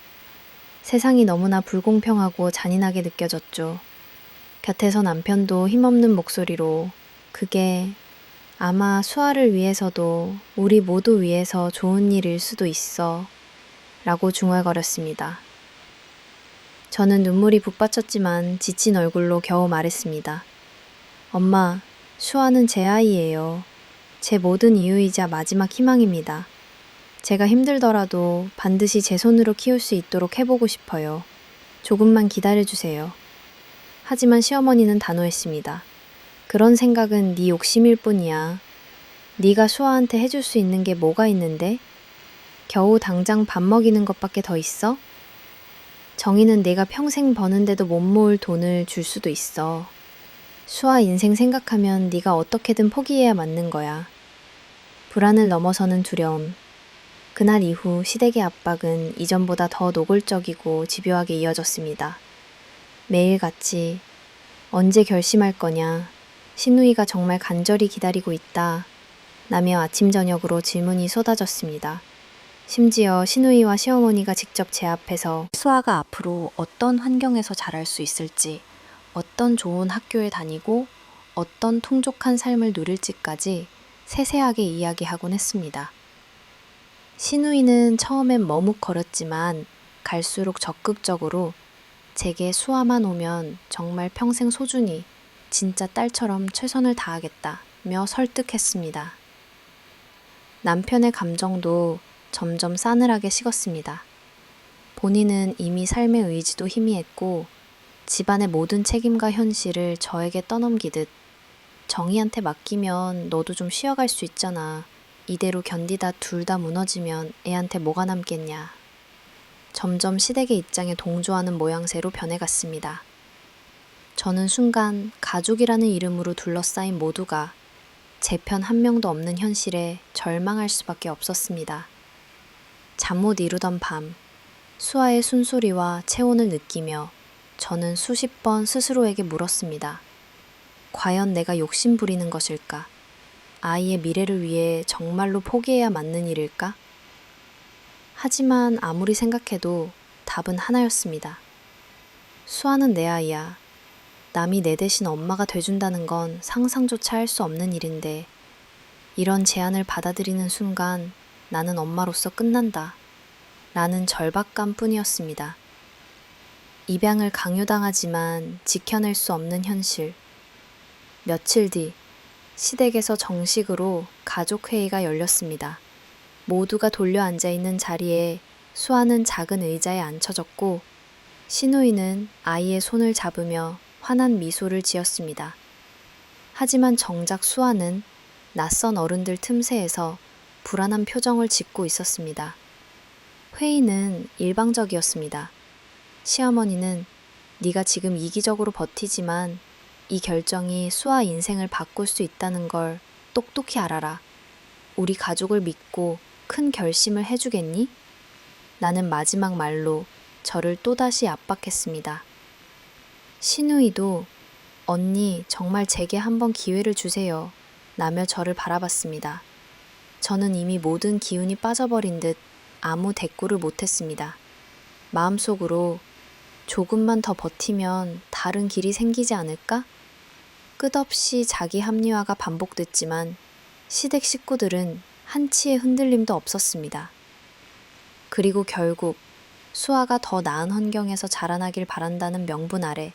세상이 너무나 불공평하고 잔인하게 느껴졌죠. 곁에서 남편도 힘없는 목소리로 그게 아마 수아를 위해서도 우리 모두 위해서 좋은 일일 수도 있어 라고 중얼거렸습니다. 저는 눈물이 북받쳤지만 지친 얼굴로 겨우 말했습니다. 엄마, 수아는 제 아이예요. 제 모든 이유이자 마지막 희망입니다. 제가 힘들더라도 반드시 제 손으로 키울 수 있도록 해보고 싶어요. 조금만 기다려주세요. 하지만 시어머니는 단호했습니다. 그런 생각은 네 욕심일 뿐이야. 네가 수아한테 해줄 수 있는 게 뭐가 있는데? 겨우 당장 밥 먹이는 것밖에 더 있어? 정희는 내가 평생 버는데도 못 모을 돈을 줄 수도 있어. 수아 인생 생각하면 네가 어떻게든 포기해야 맞는 거야. 불안을 넘어서는 두려움. 그날 이후 시댁의 압박은 이전보다 더 노골적이고 집요하게 이어졌습니다. 매일같이 언제 결심할 거냐, 시누이가 정말 간절히 기다리고 있다, 라며 아침 저녁으로 질문이 쏟아졌습니다. 심지어 시누이와 시어머니가 직접 제 앞에서 수아가 앞으로 어떤 환경에서 자랄 수 있을지, 어떤 좋은 학교에 다니고 어떤 풍족한 삶을 누릴지까지 세세하게 이야기하곤 했습니다. 시누이는 처음엔 머뭇거렸지만 갈수록 적극적으로 제게 수아만 오면 정말 평생 소중히 진짜 딸처럼 최선을 다하겠다며 설득했습니다. 남편의 감정도 점점 싸늘하게 식었습니다. 본인은 이미 삶의 의지도 희미했고 집안의 모든 책임과 현실을 저에게 떠넘기듯 정희한테 맡기면 너도 좀 쉬어갈 수 있잖아. 이대로 견디다 둘 다 무너지면 애한테 뭐가 남겠냐. 점점 시댁의 입장에 동조하는 모양새로 변해갔습니다. 저는 순간 가족이라는 이름으로 둘러싸인 모두가 제 편 한 명도 없는 현실에 절망할 수밖에 없었습니다. 잠 못 이루던 밤, 수아의 숨소리와 체온을 느끼며 저는 수십 번 스스로에게 물었습니다. 과연 내가 욕심 부리는 것일까? 아이의 미래를 위해 정말로 포기해야 맞는 일일까? 하지만 아무리 생각해도 답은 하나였습니다. 수아는 내 아이야. 남이 내 대신 엄마가 돼준다는 건 상상조차 할 수 없는 일인데 이런 제안을 받아들이는 순간 나는 엄마로서 끝난다. 라는 절박감 뿐이었습니다. 입양을 강요당하지만 지켜낼 수 없는 현실. 며칠 뒤 시댁에서 정식으로 가족회의가 열렸습니다. 모두가 돌려 앉아있는 자리에 수아는 작은 의자에 앉혀졌고 시누이는 아이의 손을 잡으며 환한 미소를 지었습니다. 하지만 정작 수아는 낯선 어른들 틈새에서 불안한 표정을 짓고 있었습니다. 회의는 일방적이었습니다. 시어머니는 네가 지금 이기적으로 버티지만 이 결정이 수아 인생을 바꿀 수 있다는 걸 똑똑히 알아라. 우리 가족을 믿고 큰 결심을 해주겠니? 나는 마지막 말로 저를 또다시 압박했습니다. 신우이도 언니 정말 제게 한번 기회를 주세요. 라며 저를 바라봤습니다. 저는 이미 모든 기운이 빠져버린 듯 아무 대꾸를 못했습니다. 마음속으로 조금만 더 버티면 다른 길이 생기지 않을까? 끝없이 자기 합리화가 반복됐지만 시댁 식구들은 한치의 흔들림도 없었습니다. 그리고 결국 수아가 더 나은 환경에서 자라나길 바란다는 명분 아래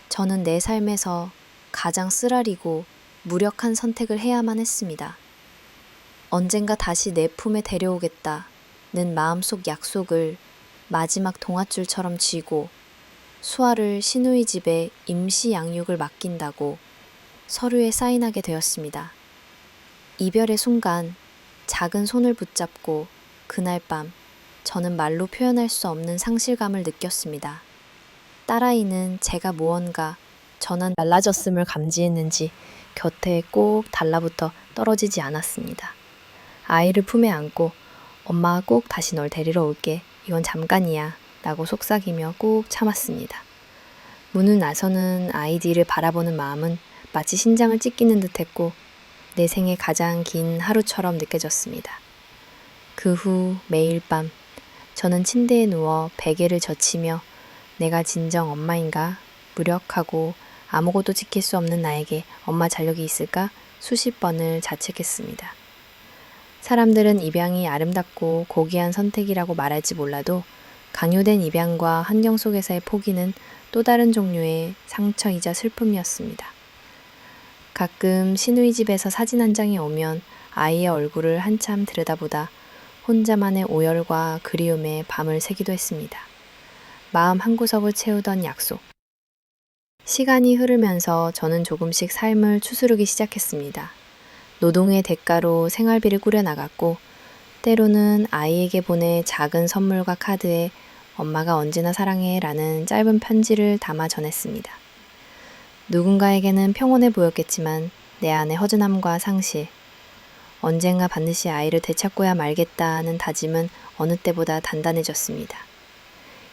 저는 내 삶에서 가장 쓰라리고 무력한 선택을 해야만 했습니다. 언젠가 다시 내 품에 데려오겠다는 마음속 약속을 마지막 동아줄처럼 쥐고 수아를 시누이 집에 임시 양육을 맡긴다고 서류에 사인하게 되었습니다. 이별의 순간 작은 손을 붙잡고 그날 밤 저는 말로 표현할 수 없는 상실감을 느꼈습니다. 딸아이는 제가 무언가 전한 달라졌음을 감지했는지 곁에 꼭 달라붙어 떨어지지 않았습니다. 아이를 품에 안고 엄마가 꼭 다시 널 데리러 올게. 이건 잠깐이야. 라고 속삭이며 꾹 참았습니다. 문을 나서는 아이들을 바라보는 마음은 마치 심장을 찢기는 듯했고 내 생애 가장 긴 하루처럼 느껴졌습니다. 그 후 매일 밤 저는 침대에 누워 베개를 젖히며 내가 진정 엄마인가? 무력하고 아무것도 지킬 수 없는 나에게 엄마 자력이 있을까? 수십 번을 자책했습니다. 사람들은 입양이 아름답고 고귀한 선택이라고 말할지 몰라도 강요된 입양과 환경 속에서의 포기는 또 다른 종류의 상처이자 슬픔이었습니다. 가끔 시누이 집에서 사진 한 장이 오면 아이의 얼굴을 한참 들여다보다 혼자만의 오열과 그리움에 밤을 새기도 했습니다. 마음 한구석을 채우던 약속. 시간이 흐르면서 저는 조금씩 삶을 추스르기 시작했습니다. 노동의 대가로 생활비를 꾸려나갔고 때로는 아이에게 보내 작은 선물과 카드에 엄마가 언제나 사랑해 라는 짧은 편지를 담아 전했습니다. 누군가에게는 평온해 보였겠지만 내 안의 허전함과 상실, 언젠가 반드시 아이를 되찾고야 말겠다는 다짐은 어느 때보다 단단해졌습니다.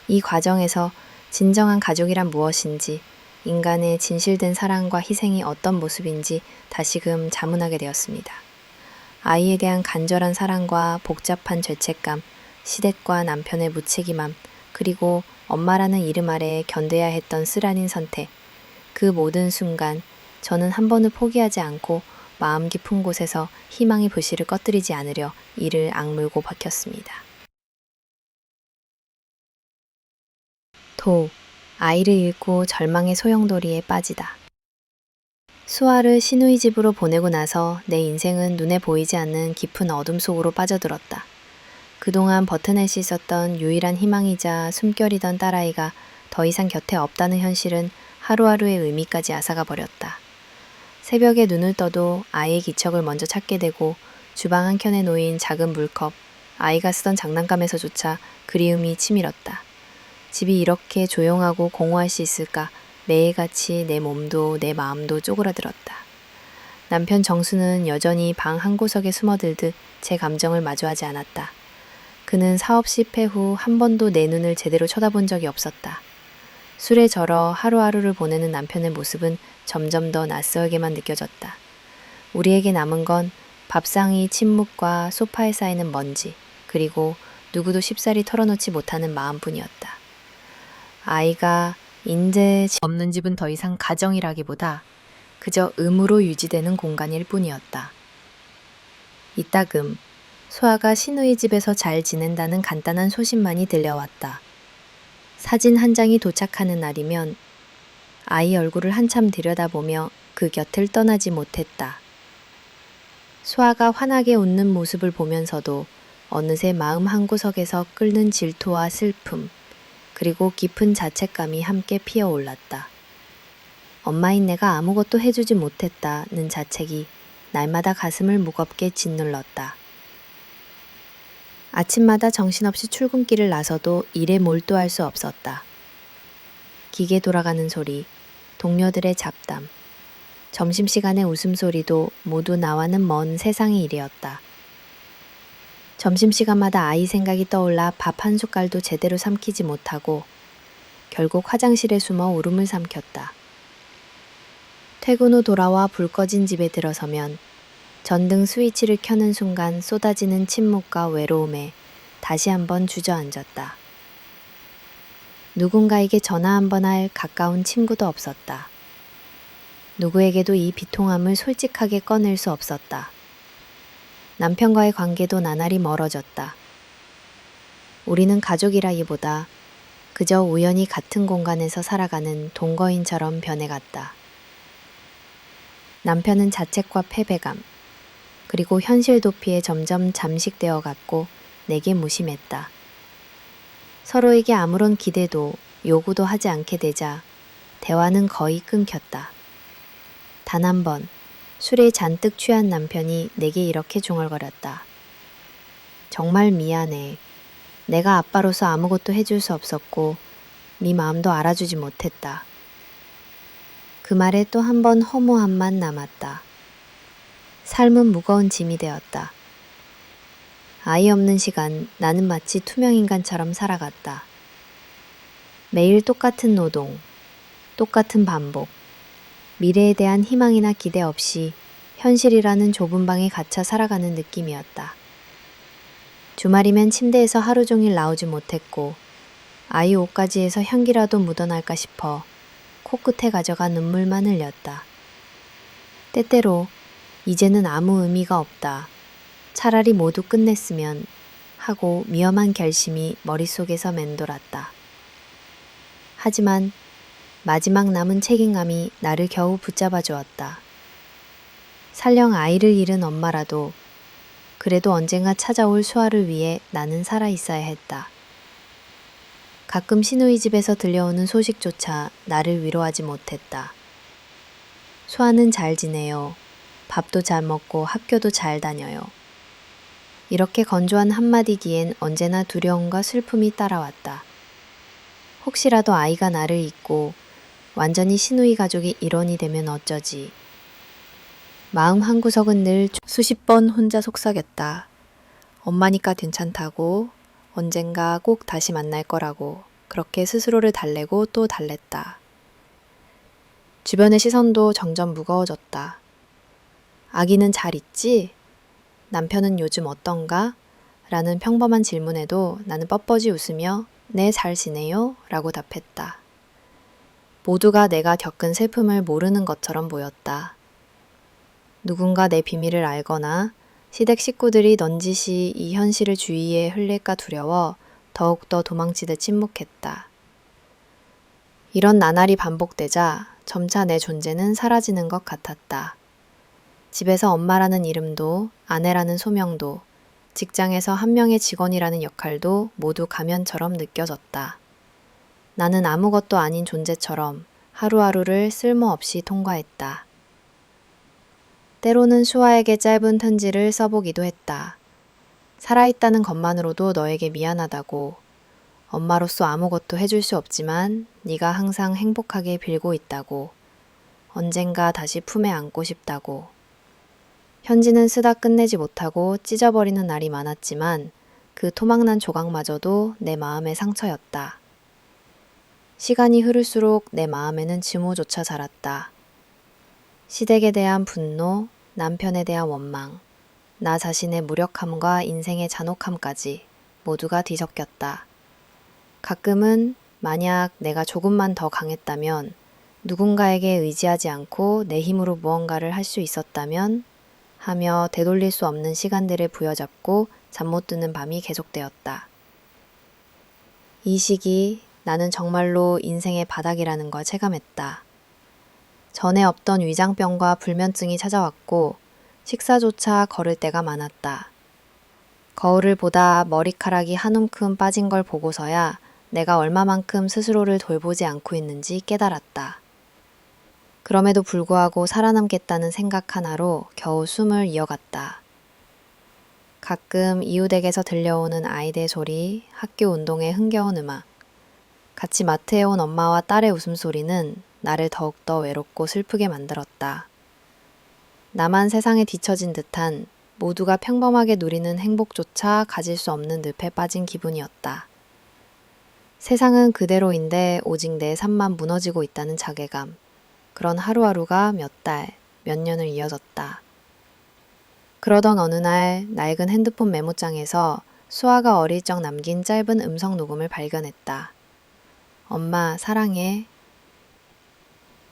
이 과정에서 진정한 가족이란 무엇인지, 인간의 진실된 사랑과 희생이 어떤 모습인지 다시금 자문하게 되었습니다. 아이에 대한 간절한 사랑과 복잡한 죄책감, 시댁과 남편의 무책임함, 그리고 엄마라는 이름 아래 견뎌야 했던 쓰라린 선택. 그 모든 순간 저는 한 번을 포기하지 않고 마음 깊은 곳에서 희망의 불씨를 꺼뜨리지 않으려 이를 악물고 버텼습니다. 아이를 잃고 절망의 소용돌이에 빠지다. 수아를 시누이 집으로 보내고 나서 내 인생은 눈에 보이지 않는 깊은 어둠 속으로 빠져들었다. 그동안 버텨낼 수 있었던 유일한 희망이자 숨결이던 딸아이가 더 이상 곁에 없다는 현실은 하루하루의 의미까지 앗아가 버렸다. 새벽에 눈을 떠도 아이의 기척을 먼저 찾게 되고 주방 한켠에 놓인 작은 물컵, 아이가 쓰던 장난감에서조차 그리움이 치밀었다. 집이 이렇게 조용하고 공허할 수 있을까? 매일같이 내 몸도 내 마음도 쪼그라들었다. 남편 정수는 여전히 방 한 구석에 숨어들듯 제 감정을 마주하지 않았다. 그는 사업 실패 후 한 번도 내 눈을 제대로 쳐다본 적이 없었다. 술에 절어 하루하루를 보내는 남편의 모습은 점점 더 낯설게만 느껴졌다. 우리에게 남은 건 밥상의 침묵과 소파에 쌓이는 먼지, 그리고 누구도 쉽사리 털어놓지 못하는 마음뿐이었다. 아이가 인재 없는 집은 더 이상 가정이라기보다 그저 음으로 유지되는 공간일 뿐이었다. 이따금 수아가 시누이 집에서 잘 지낸다는 간단한 소식만이 들려왔다. 사진 한 장이 도착하는 날이면 아이 얼굴을 한참 들여다보며 그 곁을 떠나지 못했다. 수아가 환하게 웃는 모습을 보면서도 어느새 마음 한구석에서 끓는 질투와 슬픔, 그리고 깊은 자책감이 함께 피어올랐다. 엄마인 내가 아무것도 해주지 못했다는 자책이 날마다 가슴을 무겁게 짓눌렀다. 아침마다 정신없이 출근길을 나서도 일에 몰두할 수 없었다. 기계 돌아가는 소리, 동료들의 잡담, 점심시간의 웃음소리도 모두 나와는 먼 세상의 일이었다. 점심시간마다 아이 생각이 떠올라 밥 한 숟갈도 제대로 삼키지 못하고 결국 화장실에 숨어 울음을 삼켰다. 퇴근 후 돌아와 불 꺼진 집에 들어서면 전등 스위치를 켜는 순간 쏟아지는 침묵과 외로움에 다시 한번 주저앉았다. 누군가에게 전화 한번 할 가까운 친구도 없었다. 누구에게도 이 비통함을 솔직하게 꺼낼 수 없었다. 남편과의 관계도 나날이 멀어졌다. 우리는 가족이라기보다 그저 우연히 같은 공간에서 살아가는 동거인처럼 변해갔다. 남편은 자책과 패배감, 그리고 현실 도피에 점점 잠식되어 갔고 내게 무심했다. 서로에게 아무런 기대도 요구도 하지 않게 되자 대화는 거의 끊겼다. 단 한 번 술에 잔뜩 취한 남편이 내게 이렇게 중얼거렸다. 정말 미안해. 내가 아빠로서 아무것도 해줄 수 없었고 네 마음도 알아주지 못했다. 그 말에 또 한 번 허무함만 남았다. 삶은 무거운 짐이 되었다. 아이 없는 시간 나는 마치 투명인간처럼 살아갔다. 매일 똑같은 노동, 똑같은 반복, 미래에 대한 희망이나 기대 없이 현실이라는 좁은 방에 갇혀 살아가는 느낌이었다. 주말이면 침대에서 하루 종일 나오지 못했고 아이 옷가지에서 향기라도 묻어날까 싶어 코끝에 가져가 눈물만 흘렸다. 때때로 이제는 아무 의미가 없다. 차라리 모두 끝냈으면 하고 위험한 결심이 머릿속에서 맴돌았다. 하지만 마지막 남은 책임감이 나를 겨우 붙잡아 주었다. 설령 아이를 잃은 엄마라도 그래도 언젠가 찾아올 수아를 위해 나는 살아있어야 했다. 가끔 시누이 집에서 들려오는 소식조차 나를 위로하지 못했다. 수아는 잘 지내요. 밥도 잘 먹고 학교도 잘 다녀요. 이렇게 건조한 한마디기엔 언제나 두려움과 슬픔이 따라왔다. 혹시라도 아이가 나를 잊고 완전히 시누이 가족이 일원이 되면 어쩌지. 마음 한구석은 늘 수십 번 혼자 속삭였다. 엄마니까 괜찮다고, 언젠가 꼭 다시 만날 거라고 그렇게 스스로를 달래고 또 달랬다. 주변의 시선도 점점 무거워졌다. 아기는 잘 있지? 남편은 요즘 어떤가? 라는 평범한 질문에도 나는 뻣뻣이 웃으며 네, 잘 지내요? 라고 답했다. 모두가 내가 겪은 슬픔을 모르는 것처럼 보였다. 누군가 내 비밀을 알거나 시댁 식구들이 넌지시 이 현실을 주위에 흘릴까 두려워 더욱더 도망치듯 침묵했다. 이런 나날이 반복되자 점차 내 존재는 사라지는 것 같았다. 집에서 엄마라는 이름도 아내라는 소명도 직장에서 한 명의 직원이라는 역할도 모두 가면처럼 느껴졌다. 나는 아무것도 아닌 존재처럼 하루하루를 쓸모없이 통과했다. 때로는 수아에게 짧은 편지를 써보기도 했다. 살아있다는 것만으로도 너에게 미안하다고. 엄마로서 아무것도 해줄 수 없지만 네가 항상 행복하게 빌고 있다고. 언젠가 다시 품에 안고 싶다고. 편지는 쓰다 끝내지 못하고 찢어버리는 날이 많았지만 그 토막난 조각마저도 내 마음의 상처였다. 시간이 흐를수록 내 마음에는 증오조차 자랐다. 시댁에 대한 분노, 남편에 대한 원망, 나 자신의 무력함과 인생의 잔혹함까지 모두가 뒤섞였다. 가끔은 만약 내가 조금만 더 강했다면, 누군가에게 의지하지 않고 내 힘으로 무언가를 할 수 있었다면 하며 되돌릴 수 없는 시간들을 부여잡고 잠 못 드는 밤이 계속되었다. 이 시기 나는 정말로 인생의 바닥이라는 걸 체감했다. 전에 없던 위장병과 불면증이 찾아왔고 식사조차 거를 때가 많았다. 거울을 보다 머리카락이 한 움큼 빠진 걸 보고서야 내가 얼마만큼 스스로를 돌보지 않고 있는지 깨달았다. 그럼에도 불구하고 살아남겠다는 생각 하나로 겨우 숨을 이어갔다. 가끔 이웃에게서 들려오는 아이들 소리, 학교 운동에 흥겨운 음악, 같이 마트에 온 엄마와 딸의 웃음소리는 나를 더욱더 외롭고 슬프게 만들었다. 나만 세상에 뒤처진 듯한 모두가 평범하게 누리는 행복조차 가질 수 없는 늪에 빠진 기분이었다. 세상은 그대로인데 오직 내 삶만 무너지고 있다는 자괴감. 그런 하루하루가 몇 달, 몇 년을 이어졌다. 그러던 어느 날 낡은 핸드폰 메모장에서 수아가 어릴 적 남긴 짧은 음성 녹음을 발견했다. 엄마, 사랑해.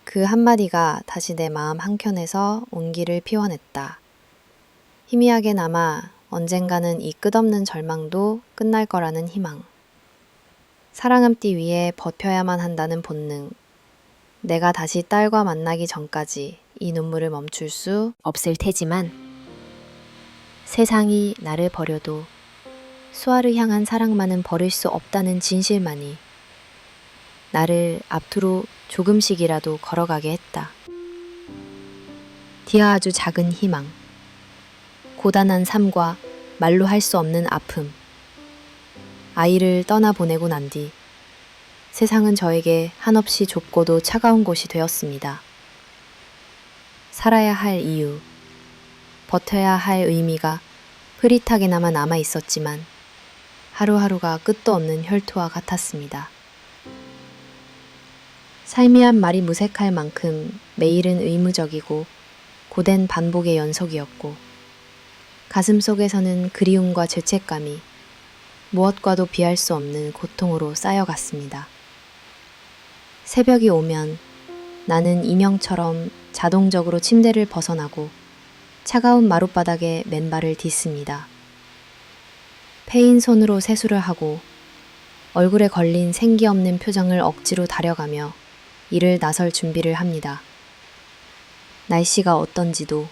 그 한마디가 다시 내 마음 한켠에서 온기를 피워냈다. 희미하게 남아 언젠가는 이 끝없는 절망도 끝날 거라는 희망. 사랑함띠 위에 버텨야만 한다는 본능. 내가 다시 딸과 만나기 전까지 이 눈물을 멈출 수 없을 테지만 세상이 나를 버려도 수아를 향한 사랑만은 버릴 수 없다는 진실만이 나를 앞으로 조금씩이라도 걸어가게 했다. 디아 아주 작은 희망. 고단한 삶과 말로 할 수 없는 아픔. 아이를 떠나보내고 난 뒤 세상은 저에게 한없이 좁고도 차가운 곳이 되었습니다. 살아야 할 이유, 버텨야 할 의미가 흐릿하게나마 남아 있었지만 하루하루가 끝도 없는 혈투와 같았습니다. 삶이란 말이 무색할 만큼 매일은 의무적이고 고된 반복의 연속이었고 가슴 속에서는 그리움과 죄책감이 무엇과도 비할 수 없는 고통으로 쌓여갔습니다. 새벽이 오면 나는 인형처럼 자동적으로 침대를 벗어나고 차가운 마룻바닥에 맨발을 딛습니다. 패인 손으로 세수를 하고 얼굴에 걸린 생기 없는 표정을 억지로 다려가며 일을 나설 준비를 합니다. 날씨가 어떤지도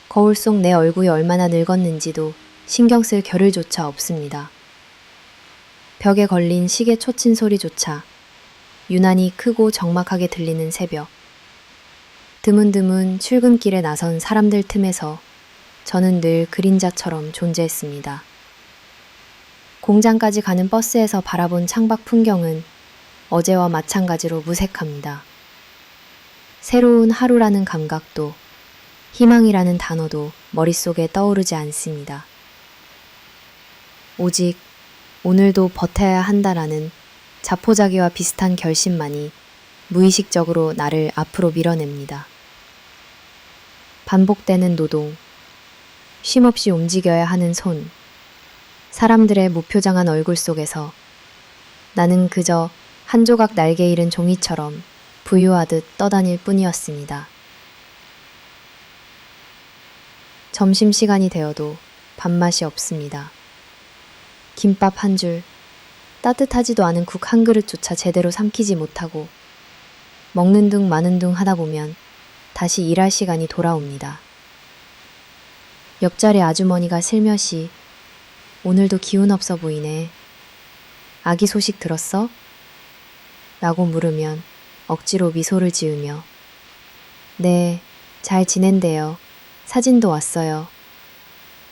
거울 속 내 얼굴이 얼마나 늙었는지도 신경 쓸 겨를조차 없습니다. 벽에 걸린 시계 초침 소리조차 유난히 크고 적막하게 들리는 새벽. 드문드문 출근길에 나선 사람들 틈에서 저는 늘 그림자처럼 존재했습니다. 공장까지 가는 버스에서 바라본 창밖 풍경은 어제와 마찬가지로 무색합니다. 새로운 하루라는 감각도 희망이라는 단어도 머릿속에 떠오르지 않습니다. 오직 오늘도 버텨야 한다라는 자포자기와 비슷한 결심만이 무의식적으로 나를 앞으로 밀어냅니다. 반복되는 노동, 쉼없이 움직여야 하는 손, 사람들의 무표정한 얼굴 속에서 나는 그저 한 조각 날개 잃은 종이처럼 부유하듯 떠다닐 뿐이었습니다. 점심시간이 되어도 밥맛이 없습니다. 김밥 한 줄, 따뜻하지도 않은 국 한 그릇조차 제대로 삼키지 못하고 먹는 둥 마는 둥 하다 보면 다시 일할 시간이 돌아옵니다. 옆자리 아주머니가 슬며시 오늘도 기운 없어 보이네. 아기 소식 들었어? 라고 물으면 억지로 미소를 지으며 네, 잘 지낸대요. 사진도 왔어요.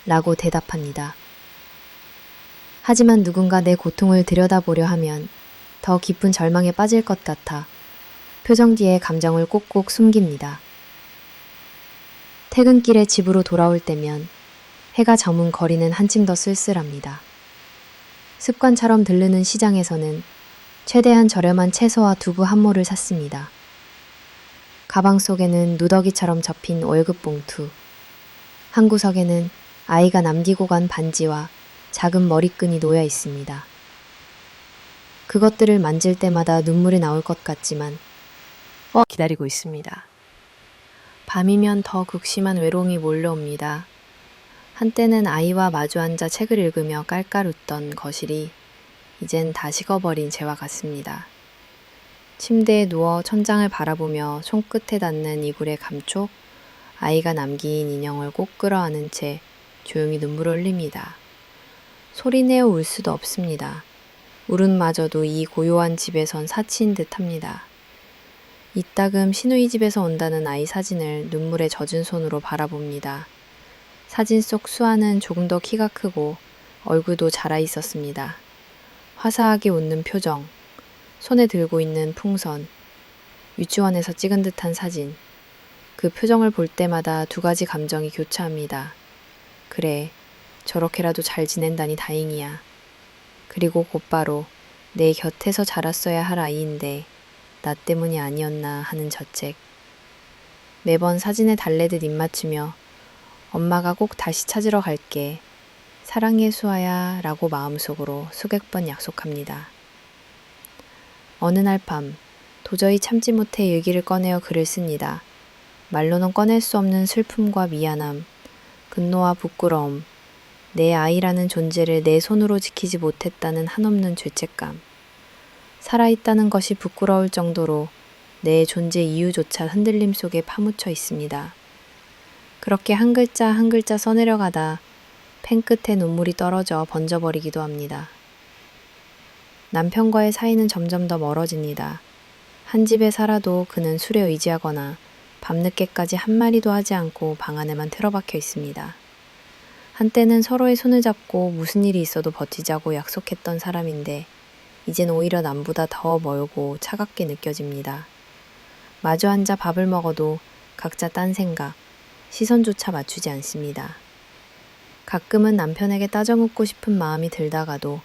라고 대답합니다. 하지만 누군가 내 고통을 들여다보려 하면 더 깊은 절망에 빠질 것 같아 표정 뒤에 감정을 꼭꼭 숨깁니다. 퇴근길에 집으로 돌아올 때면 해가 저문 거리는 한층 더 쓸쓸합니다. 습관처럼 들르는 시장에서는 최대한 저렴한 채소와 두부 한 모를 샀습니다. 가방 속에는 누더기처럼 접힌 월급 봉투, 한 구석에는 아이가 남기고 간 반지와 작은 머리끈이 놓여 있습니다. 그것들을 만질 때마다 눈물이 나올 것 같지만 기다리고 있습니다. 밤이면 더 극심한 외로움이 몰려옵니다. 한때는 아이와 마주 앉아 책을 읽으며 깔깔 웃던 거실이 이젠 다 식어버린 재와 같습니다. 침대에 누워 천장을 바라보며 손끝에 닿는 이불의 감촉, 아이가 남긴 인형을 꼭 끌어안은 채 조용히 눈물을 흘립니다. 소리내어 울 수도 없습니다. 울음마저도 이 고요한 집에선 사치인 듯합니다. 이따금 시누이 집에서 온다는 아이 사진을 눈물에 젖은 손으로 바라봅니다. 사진 속 수아는 조금 더 키가 크고 얼굴도 자라 있었습니다. 화사하게 웃는 표정, 손에 들고 있는 풍선, 유치원에서 찍은 듯한 사진. 그 표정을 볼 때마다 두 가지 감정이 교차합니다. 그래, 저렇게라도 잘 지낸다니 다행이야. 그리고 곧바로 내 곁에서 자랐어야 할 아이인데 나 때문이 아니었나 하는 자책. 매번 사진에 달래듯 입맞추며 엄마가 꼭 다시 찾으러 갈게. 사랑해 수아야 라고 마음속으로 수백 번 약속합니다. 어느 날 밤 도저히 참지 못해 일기를 꺼내어 글을 씁니다. 말로는 꺼낼 수 없는 슬픔과 미안함, 분노와 부끄러움, 내 아이라는 존재를 내 손으로 지키지 못했다는 한없는 죄책감. 살아있다는 것이 부끄러울 정도로 내 존재 이유조차 흔들림 속에 파묻혀 있습니다. 그렇게 한 글자 한 글자 써내려가다 펜 끝에 눈물이 떨어져 번져버리기도 합니다. 남편과의 사이는 점점 더 멀어집니다. 한 집에 살아도 그는 술에 의지하거나 밤늦게까지 한마디도 하지 않고 방 안에만 틀어박혀 있습니다. 한때는 서로의 손을 잡고 무슨 일이 있어도 버티자고 약속했던 사람인데 이젠 오히려 남보다 더 멀고 차갑게 느껴집니다. 마주 앉아 밥을 먹어도 각자 딴 생각, 시선조차 맞추지 않습니다. 가끔은 남편에게 따져묻고 싶은 마음이 들다가도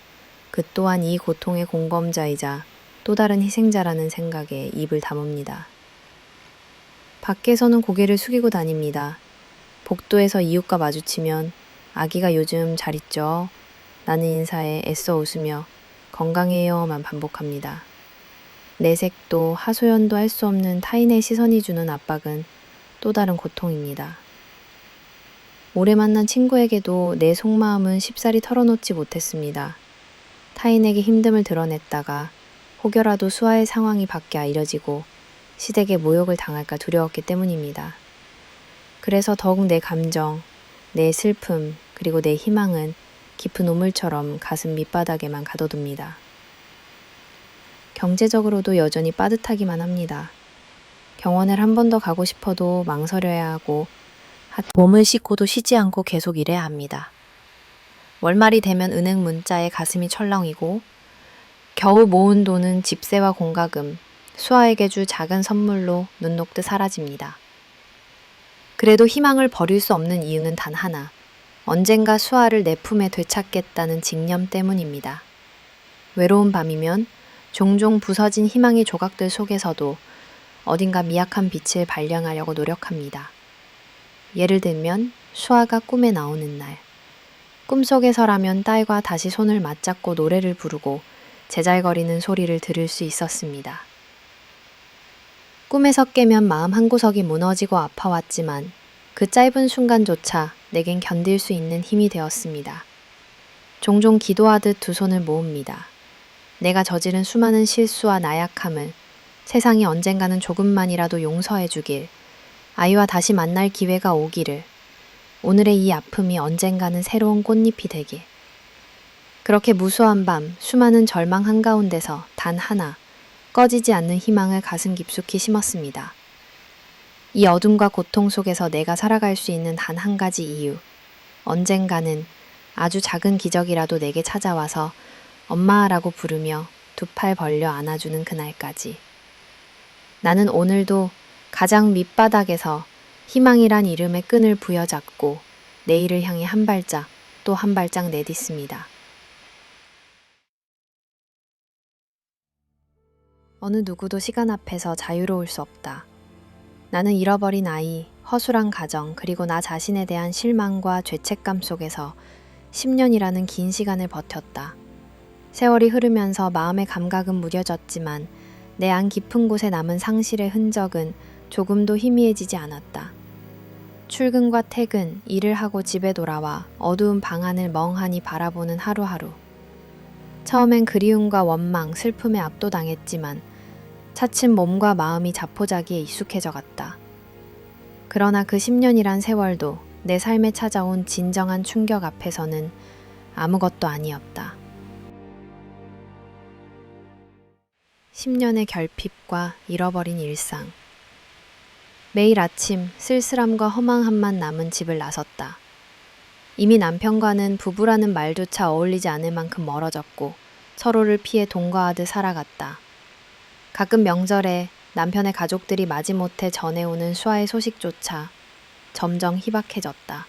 그 또한 이 고통의 공범자이자 또 다른 희생자라는 생각에 입을 다뭅니다. 밖에서는 고개를 숙이고 다닙니다. 복도에서 이웃과 마주치면 아기가 요즘 잘 있죠? 라는 인사에 애써 웃으며 건강해요만 반복합니다. 내색도 하소연도 할 수 없는 타인의 시선이 주는 압박은 또 다른 고통입니다. 오래 만난 친구에게도 내 속마음은 쉽사리 털어놓지 못했습니다. 타인에게 힘듦을 드러냈다가 혹여라도 수아의 상황이 밖에 알려지고 시댁에 모욕을 당할까 두려웠기 때문입니다. 그래서 더욱 내 감정, 내 슬픔, 그리고 내 희망은 깊은 우물처럼 가슴 밑바닥에만 가둬둡니다. 경제적으로도 여전히 빠듯하기만 합니다. 병원을 한 번 더 가고 싶어도 망설여야 하고 몸을 씻고도 쉬지 않고 계속 일해야 합니다. 월말이 되면 은행 문자에 가슴이 철렁이고 겨우 모은 돈은 집세와 공과금, 수아에게 줄 작은 선물로 눈 녹듯 사라집니다. 그래도 희망을 버릴 수 없는 이유는 단 하나, 언젠가 수아를 내 품에 되찾겠다는 직념 때문입니다. 외로운 밤이면 종종 부서진 희망의 조각들 속에서도 어딘가 미약한 빛을 발견하려고 노력합니다. 예를 들면 수아가 꿈에 나오는 날, 꿈속에서라면 딸과 다시 손을 맞잡고 노래를 부르고 제잘거리는 소리를 들을 수 있었습니다. 꿈에서 깨면 마음 한구석이 무너지고 아파왔지만 그 짧은 순간조차 내겐 견딜 수 있는 힘이 되었습니다. 종종 기도하듯 두 손을 모읍니다. 내가 저지른 수많은 실수와 나약함을 세상이 언젠가는 조금만이라도 용서해 주길, 아이와 다시 만날 기회가 오기를, 오늘의 이 아픔이 언젠가는 새로운 꽃잎이 되길. 그렇게 무수한 밤, 수많은 절망 한가운데서 단 하나, 꺼지지 않는 희망을 가슴 깊숙이 심었습니다. 이 어둠과 고통 속에서 내가 살아갈 수 있는 단 한 가지 이유, 언젠가는 아주 작은 기적이라도 내게 찾아와서 엄마라고 부르며 두 팔 벌려 안아주는 그날까지. 나는 오늘도 가장 밑바닥에서 희망이란 이름의 끈을 부여잡고 내일을 향해 한 발짝 또 한 발짝 내딛습니다. 어느 누구도 시간 앞에서 자유로울 수 없다. 나는 잃어버린 아이, 허술한 가정, 그리고 나 자신에 대한 실망과 죄책감 속에서 10년이라는 긴 시간을 버텼다. 세월이 흐르면서 마음의 감각은 무뎌졌지만 내 안 깊은 곳에 남은 상실의 흔적은 조금도 희미해지지 않았다. 출근과 퇴근, 일을 하고 집에 돌아와 어두운 방 안을 멍하니 바라보는 하루하루. 처음엔 그리움과 원망, 슬픔에 압도당했지만 차츰 몸과 마음이 자포자기에 익숙해져 갔다. 그러나 그 10년이란 세월도 내 삶에 찾아온 진정한 충격 앞에서는 아무것도 아니었다. 10년의 결핍과 잃어버린 일상. 매일 아침 쓸쓸함과 허망함만 남은 집을 나섰다. 이미 남편과는 부부라는 말조차 어울리지 않을 만큼 멀어졌고 서로를 피해 동거하듯 살아갔다. 가끔 명절에 남편의 가족들이 마지못해 전해오는 수아의 소식조차 점점 희박해졌다.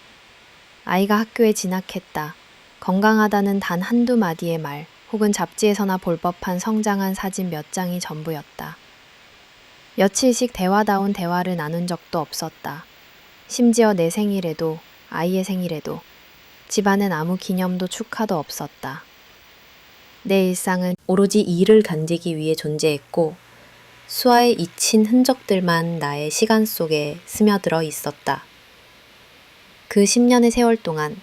아이가 학교에 진학했다. 건강하다는 단 한두 마디의 말, 혹은 잡지에서나 볼 법한 성장한 사진 몇 장이 전부였다. 며칠씩 대화다운 대화를 나눈 적도 없었다. 심지어 내 생일에도, 아이의 생일에도, 집안엔 아무 기념도 축하도 없었다. 내 일상은 오로지 일을 견디기 위해 존재했고, 수아의 잊힌 흔적들만 나의 시간 속에 스며들어 있었다. 그 10년의 세월 동안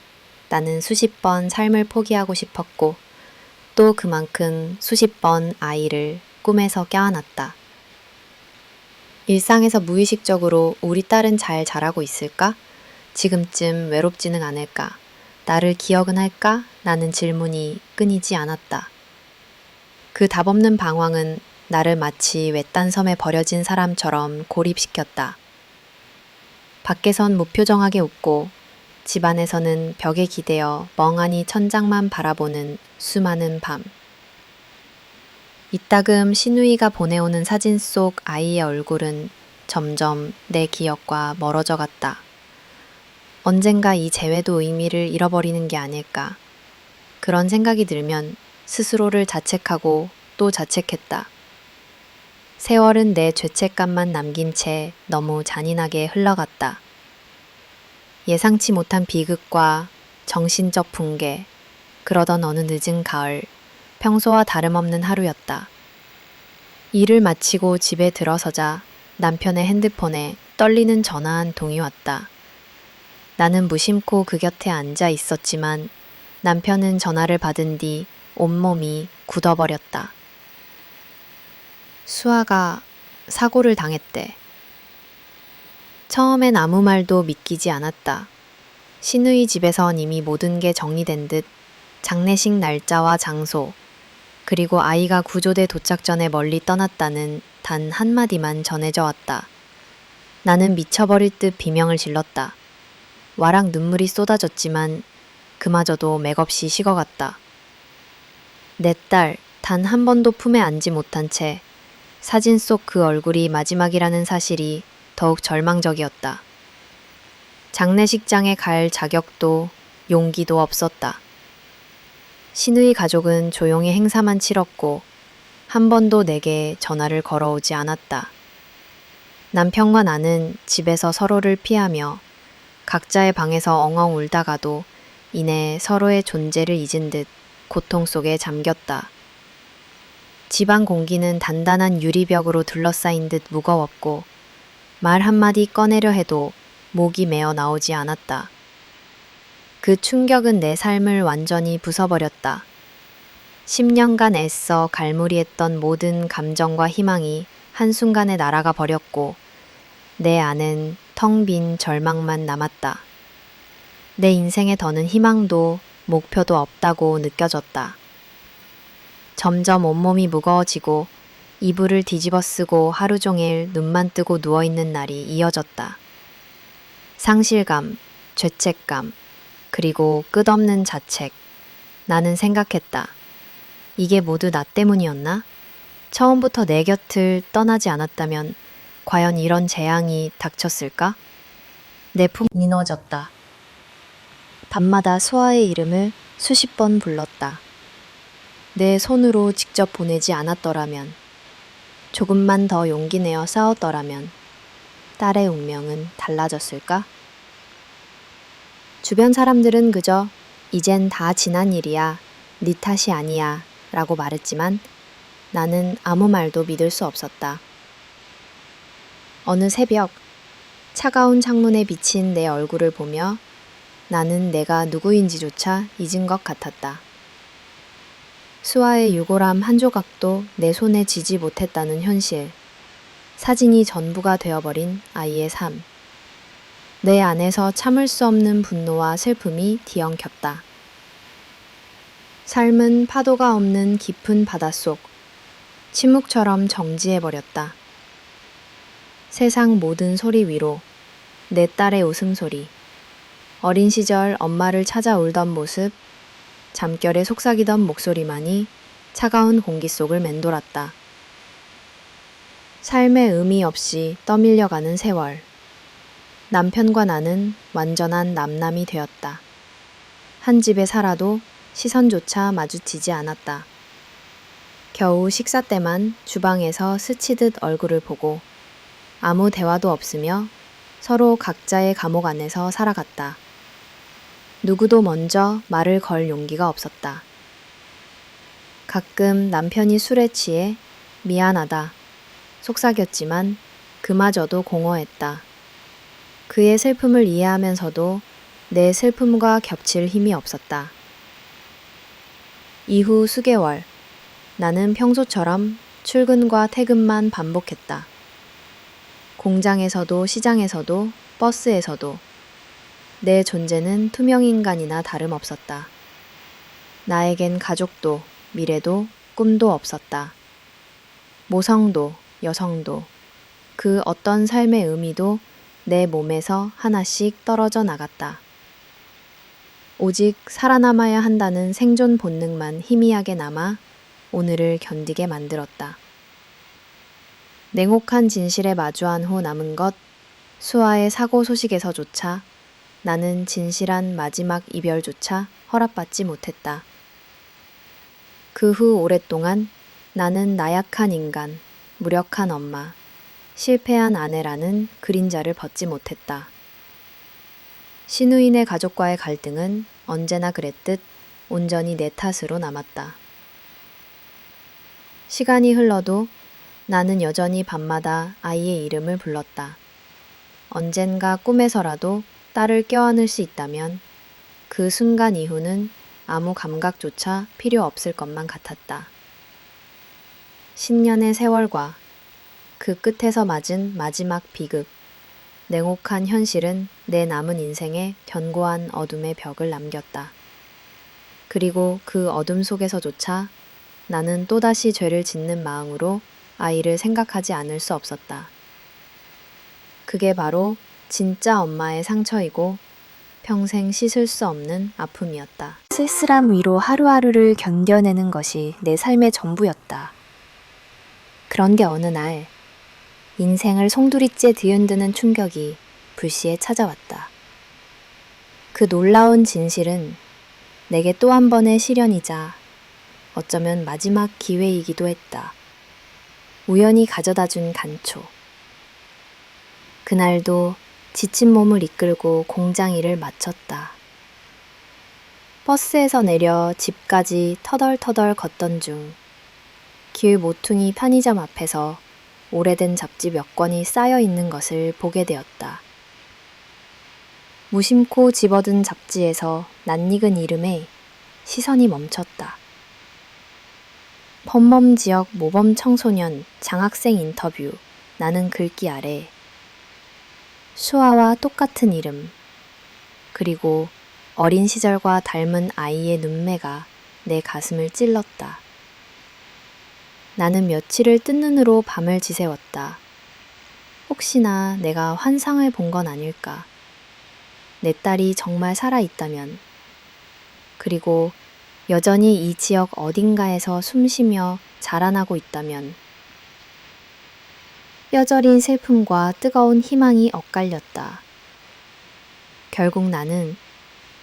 나는 수십 번 삶을 포기하고 싶었고, 또 그만큼 수십 번 아이를 꿈에서 껴안았다. 일상에서 무의식적으로 우리 딸은 잘 자라고 있을까? 지금쯤 외롭지는 않을까? 나를 기억은 할까? 라는 질문이 끊이지 않았다. 그 답없는 방황은 나를 마치 외딴 섬에 버려진 사람처럼 고립시켰다. 밖에선 무표정하게 웃고 집안에서는 벽에 기대어 멍하니 천장만 바라보는 수많은 밤. 이따금 시누이가 보내오는 사진 속 아이의 얼굴은 점점 내 기억과 멀어져 갔다. 언젠가 이 재회도 의미를 잃어버리는 게 아닐까. 그런 생각이 들면 스스로를 자책하고 또 자책했다. 세월은 내 죄책감만 남긴 채 너무 잔인하게 흘러갔다. 예상치 못한 비극과 정신적 붕괴, 그러던 어느 늦은 가을, 평소와 다름없는 하루였다. 일을 마치고 집에 들어서자 남편의 핸드폰에 떨리는 전화 한 통이 왔다. 나는 무심코 그 곁에 앉아 있었지만 남편은 전화를 받은 뒤 온몸이 굳어버렸다. 수아가 사고를 당했대. 처음엔 아무 말도 믿기지 않았다. 시누이 집에선 이미 모든 게 정리된 듯 장례식 날짜와 장소, 그리고 아이가 구조대 도착 전에 멀리 떠났다는 단 한마디만 전해져 왔다. 나는 미쳐버릴 듯 비명을 질렀다. 와락 눈물이 쏟아졌지만 그마저도 맥없이 식어갔다. 내 딸 단 한 번도 품에 안지 못한 채 사진 속 그 얼굴이 마지막이라는 사실이 더욱 절망적이었다. 장례식장에 갈 자격도 용기도 없었다. 시누이 가족은 조용히 행사만 치렀고 한 번도 내게 전화를 걸어오지 않았다. 남편과 나는 집에서 서로를 피하며 각자의 방에서 엉엉 울다가도 이내 서로의 존재를 잊은 듯 고통 속에 잠겼다. 집안 공기는 단단한 유리벽으로 둘러싸인 듯 무거웠고 말 한마디 꺼내려 해도 목이 메어 나오지 않았다. 그 충격은 내 삶을 완전히 부숴버렸다. 10년간 애써 갈무리했던 모든 감정과 희망이 한순간에 날아가 버렸고 내 안엔 텅 빈 절망만 남았다. 내 인생에 더는 희망도 목표도 없다고 느껴졌다. 점점 온몸이 무거워지고 이불을 뒤집어 쓰고 하루 종일 눈만 뜨고 누워있는 날이 이어졌다. 상실감, 죄책감, 그리고 끝없는 자책. 나는 생각했다. 이게 모두 나 때문이었나? 처음부터 내 곁을 떠나지 않았다면 과연 이런 재앙이 닥쳤을까? 내 품이 무너졌다. 밤마다 수아의 이름을 수십 번 불렀다. 내 손으로 직접 보내지 않았더라면, 조금만 더 용기 내어 싸웠더라면 딸의 운명은 달라졌을까? 주변 사람들은 그저 이젠 다 지난 일이야, 네 탓이 아니야 라고 말했지만 나는 아무 말도 믿을 수 없었다. 어느 새벽 차가운 창문에 비친 내 얼굴을 보며 나는 내가 누구인지조차 잊은 것 같았다. 수아의 유골함 한 조각도 내 손에 쥐지 못했다는 현실. 사진이 전부가 되어버린 아이의 삶. 내 안에서 참을 수 없는 분노와 슬픔이 뒤엉켰다. 삶은 파도가 없는 깊은 바닷속, 침묵처럼 정지해버렸다. 세상 모든 소리 위로 내 딸의 웃음소리, 어린 시절 엄마를 찾아 울던 모습, 잠결에 속삭이던 목소리만이 차가운 공기 속을 맴돌았다. 삶의 의미 없이 떠밀려가는 세월. 남편과 나는 완전한 남남이 되었다. 한 집에 살아도 시선조차 마주치지 않았다. 겨우 식사 때만 주방에서 스치듯 얼굴을 보고 아무 대화도 없으며 서로 각자의 감옥 안에서 살아갔다. 누구도 먼저 말을 걸 용기가 없었다. 가끔 남편이 술에 취해 미안하다, 속삭였지만 그마저도 공허했다. 그의 슬픔을 이해하면서도 내 슬픔과 겹칠 힘이 없었다. 이후 수개월, 나는 평소처럼 출근과 퇴근만 반복했다. 공장에서도 시장에서도 버스에서도 내 존재는 투명인간이나 다름없었다. 나에겐 가족도 미래도 꿈도 없었다. 모성도 여성도 그 어떤 삶의 의미도 내 몸에서 하나씩 떨어져 나갔다. 오직 살아남아야 한다는 생존 본능만 희미하게 남아 오늘을 견디게 만들었다. 냉혹한 진실에 마주한 후 남은 것, 수아의 사고 소식에서조차 나는 진실한 마지막 이별조차 허락받지 못했다. 그 후 오랫동안 나는 나약한 인간, 무력한 엄마, 실패한 아내라는 그림자를 벗지 못했다. 신우인의 가족과의 갈등은 언제나 그랬듯 온전히 내 탓으로 남았다. 시간이 흘러도 나는 여전히 밤마다 아이의 이름을 불렀다. 언젠가 꿈에서라도 딸을 껴안을 수 있다면 그 순간 이후는 아무 감각조차 필요 없을 것만 같았다. 10년의 세월과 그 끝에서 맞은 마지막 비극, 냉혹한 현실은 내 남은 인생에 견고한 어둠의 벽을 남겼다. 그리고 그 어둠 속에서조차 나는 또다시 죄를 짓는 마음으로 아이를 생각하지 않을 수 없었다. 그게 바로 진짜 엄마의 상처이고 평생 씻을 수 없는 아픔이었다. 쓸쓸함 위로 하루하루를 견뎌내는 것이 내 삶의 전부였다. 그런데 어느 날 인생을 송두리째 뒤흔드는 충격이 불시에 찾아왔다. 그 놀라운 진실은 내게 또 한 번의 시련이자 어쩌면 마지막 기회이기도 했다. 우연히 가져다준 간초. 그날도 지친 몸을 이끌고 공장 일을 마쳤다. 버스에서 내려 집까지 터덜터덜 걷던 중 길 모퉁이 편의점 앞에서 오래된 잡지 몇 권이 쌓여 있는 것을 보게 되었다. 무심코 집어든 잡지에서 낯익은 이름에 시선이 멈췄다. 범범 지역 모범 청소년 장학생 인터뷰 나는 글귀 아래 수아와 똑같은 이름 그리고 어린 시절과 닮은 아이의 눈매가 내 가슴을 찔렀다. 나는 며칠을 뜬 눈으로 밤을 지새웠다. 혹시나 내가 환상을 본 건 아닐까. 내 딸이 정말 살아있다면, 그리고 여전히 이 지역 어딘가에서 숨쉬며 자라나고 있다면, 뼈저린 슬픔과 뜨거운 희망이 엇갈렸다. 결국 나는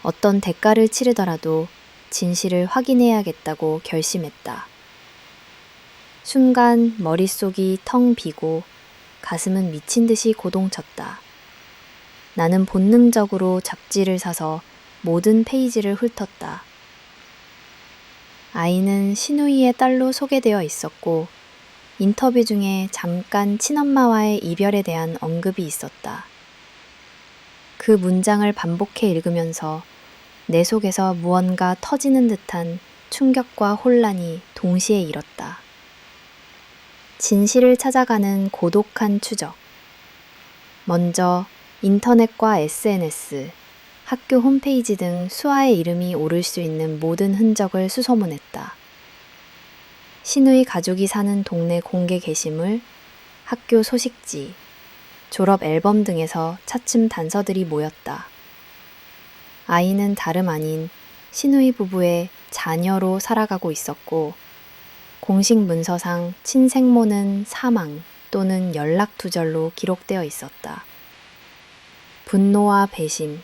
어떤 대가를 치르더라도 진실을 확인해야겠다고 결심했다. 순간 머릿속이 텅 비고 가슴은 미친 듯이 고동쳤다. 나는 본능적으로 잡지를 사서 모든 페이지를 훑었다. 아이는 신우이의 딸로 소개되어 있었고 인터뷰 중에 잠깐 친엄마와의 이별에 대한 언급이 있었다. 그 문장을 반복해 읽으면서 내 속에서 무언가 터지는 듯한 충격과 혼란이 동시에 일었다. 진실을 찾아가는 고독한 추적. 먼저 인터넷과 SNS, 학교 홈페이지 등 수아의 이름이 오를 수 있는 모든 흔적을 수소문했다. 신우이 가족이 사는 동네 공개 게시물, 학교 소식지, 졸업 앨범 등에서 차츰 단서들이 모였다. 아이는 다름 아닌 신우이 부부의 자녀로 살아가고 있었고 공식 문서상 친생모는 사망, 또는 연락 두절로 기록되어 있었다. 분노와 배신,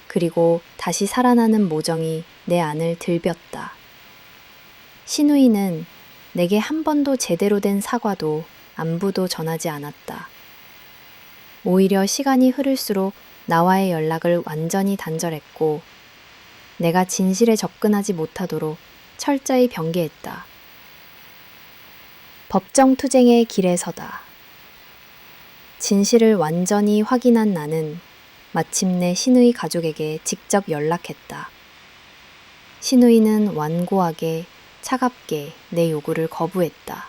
그리고 다시 살아나는 모정이 내 안을 들볐다. 신우이는 내게 한 번도 제대로 된 사과도 안부도 전하지 않았다. 오히려 시간이 흐를수록 나와의 연락을 완전히 단절했고 내가 진실에 접근하지 못하도록 철저히 경계했다. 법정 투쟁의 길에 서다. 진실을 완전히 확인한 나는 마침내 신우이 가족에게 직접 연락했다. 신우이는 완고하게 차갑게 내 요구를 거부했다.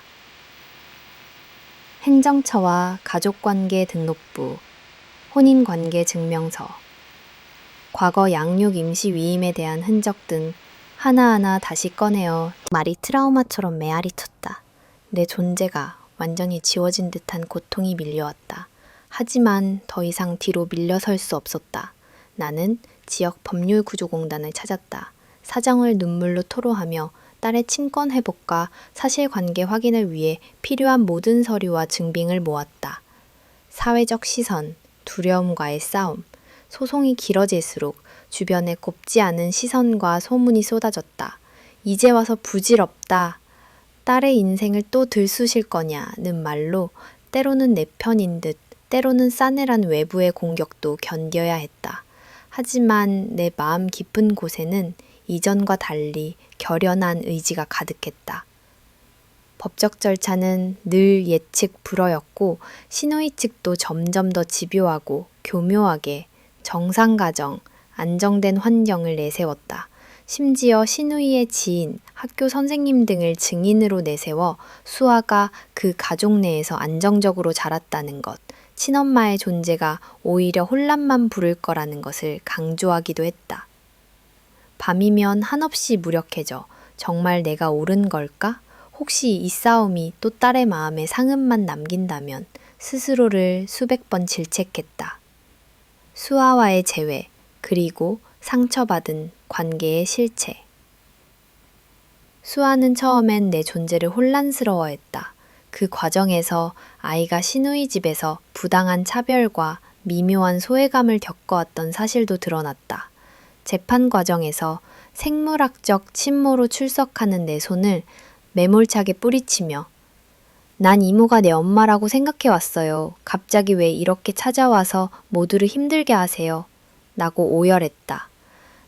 행정처와 가족관계 등록부, 혼인관계 증명서, 과거 양육 임시 위임에 대한 흔적 등 하나하나 다시 꺼내어 말이 트라우마처럼 메아리 쳤다. 내 존재가 완전히 지워진 듯한 고통이 밀려왔다. 하지만 더 이상 뒤로 밀려설 수 없었다. 나는 지역 법률구조공단을 찾았다. 사정을 눈물로 토로하며 딸의 친권 회복과 사실관계 확인을 위해 필요한 모든 서류와 증빙을 모았다. 사회적 시선, 두려움과의 싸움, 소송이 길어질수록 주변에 곱지 않은 시선과 소문이 쏟아졌다. 이제 와서 부질없다. 딸의 인생을 또 들쑤실 거냐는 말로 때로는 내 편인 듯 때로는 싸늘한 외부의 공격도 견뎌야 했다. 하지만 내 마음 깊은 곳에는 이전과 달리 결연한 의지가 가득했다. 법적 절차는 늘 예측 불허였고 신우이 측도 점점 더 집요하고 교묘하게 정상가정, 안정된 환경을 내세웠다. 심지어 신우이의 지인, 학교 선생님 등을 증인으로 내세워 수아가 그 가족 내에서 안정적으로 자랐다는 것, 친엄마의 존재가 오히려 혼란만 부를 거라는 것을 강조하기도 했다. 밤이면 한없이 무력해져 정말 내가 옳은 걸까? 혹시 이 싸움이 또 딸의 마음에 상흔만 남긴다면 스스로를 수백 번 질책했다. 수아와의 재회, 그리고 상처받은 관계의 실체. 수아는 처음엔 내 존재를 혼란스러워했다. 그 과정에서 아이가 신우이 집에서 부당한 차별과 미묘한 소외감을 겪어왔던 사실도 드러났다. 재판 과정에서 생물학적 친모로 출석하는 내 손을 매몰차게 뿌리치며 난 이모가 내 엄마라고 생각해왔어요. 갑자기 왜 이렇게 찾아와서 모두를 힘들게 하세요? 라고 오열했다.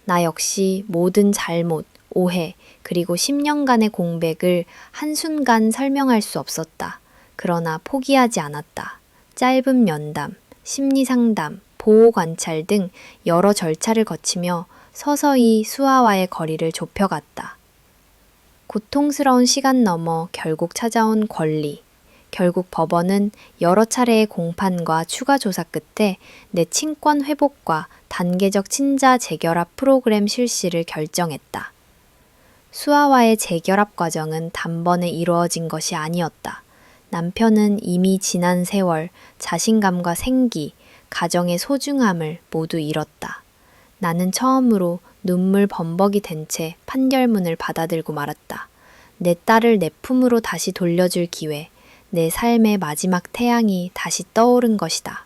나 역시 모든 잘못, 오해, 그리고 10년간의 공백을 한순간 설명할 수 없었다. 그러나 포기하지 않았다. 짧은 면담, 심리상담, 보호관찰 등 여러 절차를 거치며 서서히 수아와의 거리를 좁혀갔다. 고통스러운 시간 넘어 결국 찾아온 권리. 결국 법원은 여러 차례의 공판과 추가 조사 끝에 내 친권 회복과 단계적 친자 재결합 프로그램 실시를 결정했다. 수아와의 재결합 과정은 단번에 이루어진 것이 아니었다. 남편은 이미 지난 세월, 자신감과 생기, 가정의 소중함을 모두 잃었다. 나는 처음으로 눈물 범벅이 된 채 판결문을 받아들고 말았다. 내 딸을 내 품으로 다시 돌려줄 기회, 내 삶의 마지막 태양이 다시 떠오른 것이다.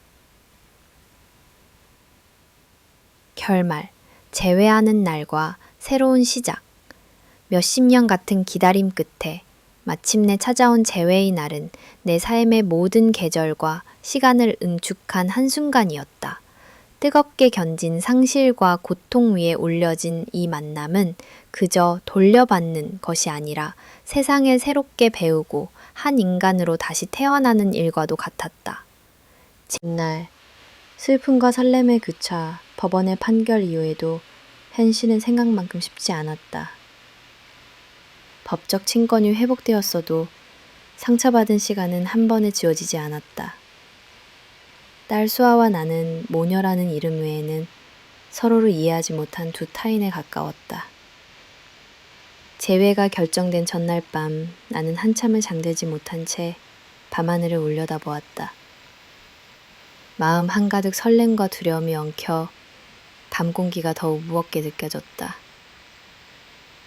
결말, 재회하는 날과 새로운 시작. 몇십 년 같은 기다림 끝에 마침내 찾아온 재회의 날은 내 삶의 모든 계절과 시간을 응축한 한순간이었다. 뜨겁게 견진 상실과 고통 위에 올려진 이 만남은 그저 돌려받는 것이 아니라 세상을 새롭게 배우고 한 인간으로 다시 태어나는 일과도 같았다. 훗날 슬픔과 설렘에 그쳐 법원의 판결 이후에도 현실은 생각만큼 쉽지 않았다. 법적 친권이 회복되었어도 상처받은 시간은 한 번에 지워지지 않았다. 딸 수아와 나는 모녀라는 이름 외에는 서로를 이해하지 못한 두 타인에 가까웠다. 재회가 결정된 전날 밤 나는 한참을 잠들지 못한 채 밤하늘을 올려다보았다. 마음 한가득 설렘과 두려움이 엉켜 밤 공기가 더욱 무겁게 느껴졌다.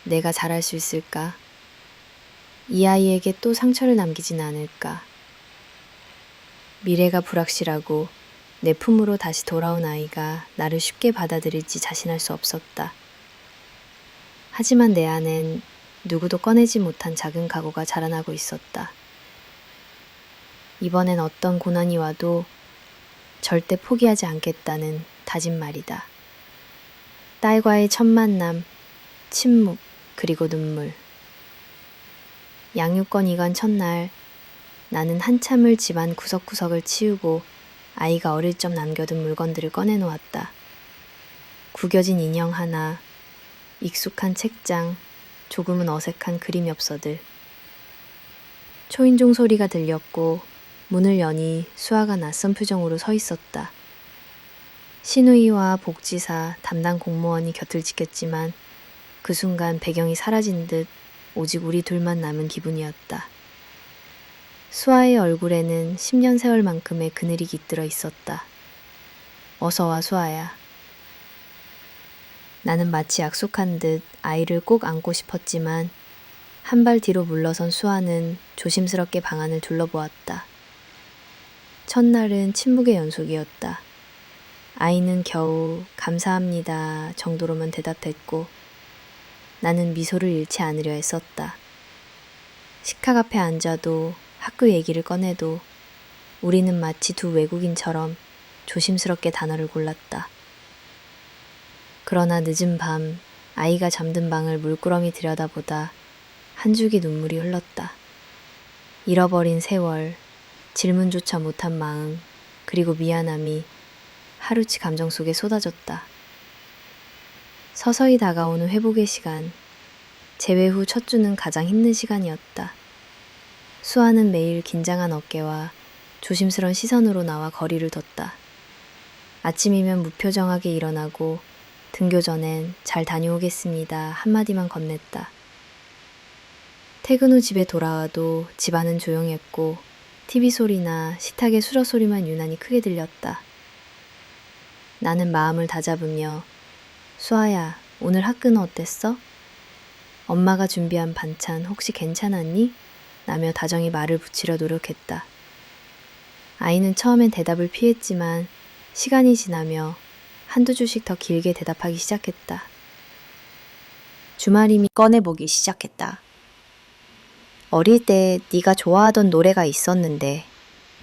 내가 잘할 수 있을까? 이 아이에게 또 상처를 남기진 않을까? 미래가 불확실하고 내 품으로 다시 돌아온 아이가 나를 쉽게 받아들일지 자신할 수 없었다. 하지만 내 안엔 누구도 꺼내지 못한 작은 각오가 자라나고 있었다. 이번엔 어떤 고난이 와도 절대 포기하지 않겠다는 다진 말이다. 딸과의 첫 만남, 침묵, 그리고 눈물. 양육권 이관 첫날, 나는 한참을 집안 구석구석을 치우고 아이가 어릴 적 남겨둔 물건들을 꺼내놓았다. 구겨진 인형 하나, 익숙한 책장, 조금은 어색한 그림 엽서들. 초인종 소리가 들렸고 문을 여니 수아가 낯선 표정으로 서 있었다. 신우이와 복지사, 담당 공무원이 곁을 지켰지만 그 순간 배경이 사라진 듯 오직 우리 둘만 남은 기분이었다. 수아의 얼굴에는 10년 세월만큼의 그늘이 깃들어 있었다. 어서 와, 수아야. 나는 마치 약속한 듯 아이를 꼭 안고 싶었지만 한 발 뒤로 물러선 수아는 조심스럽게 방안을 둘러보았다. 첫날은 침묵의 연속이었다. 아이는 겨우 감사합니다 정도로만 대답했고 나는 미소를 잃지 않으려 애썼다. 식탁 앞에 앉아도 학교 얘기를 꺼내도 우리는 마치 두 외국인처럼 조심스럽게 단어를 골랐다. 그러나 늦은 밤 아이가 잠든 방을 물끄러미 들여다보다 한 줄기 눈물이 흘렀다. 잃어버린 세월, 질문조차 못한 마음, 그리고 미안함이 하루치 감정 속에 쏟아졌다. 서서히 다가오는 회복의 시간, 재회 후 첫 주는 가장 힘든 시간이었다. 수아는 매일 긴장한 어깨와 조심스런 시선으로 나와 거리를 뒀다. 아침이면 무표정하게 일어나고 등교 전엔 잘 다녀오겠습니다 한마디만 건넸다. 퇴근 후 집에 돌아와도 집안은 조용했고 TV 소리나 식탁의 수저 소리만 유난히 크게 들렸다. 나는 마음을 다잡으며 수아야, 오늘 학교는 어땠어? 엄마가 준비한 반찬 혹시 괜찮았니? 라며 다정히 말을 붙이려 노력했다. 아이는 처음엔 대답을 피했지만 시간이 지나며 한두 줄씩 더 길게 대답하기 시작했다. 주말이면 꺼내보기 시작했다. 어릴 때 네가 좋아하던 노래가 있었는데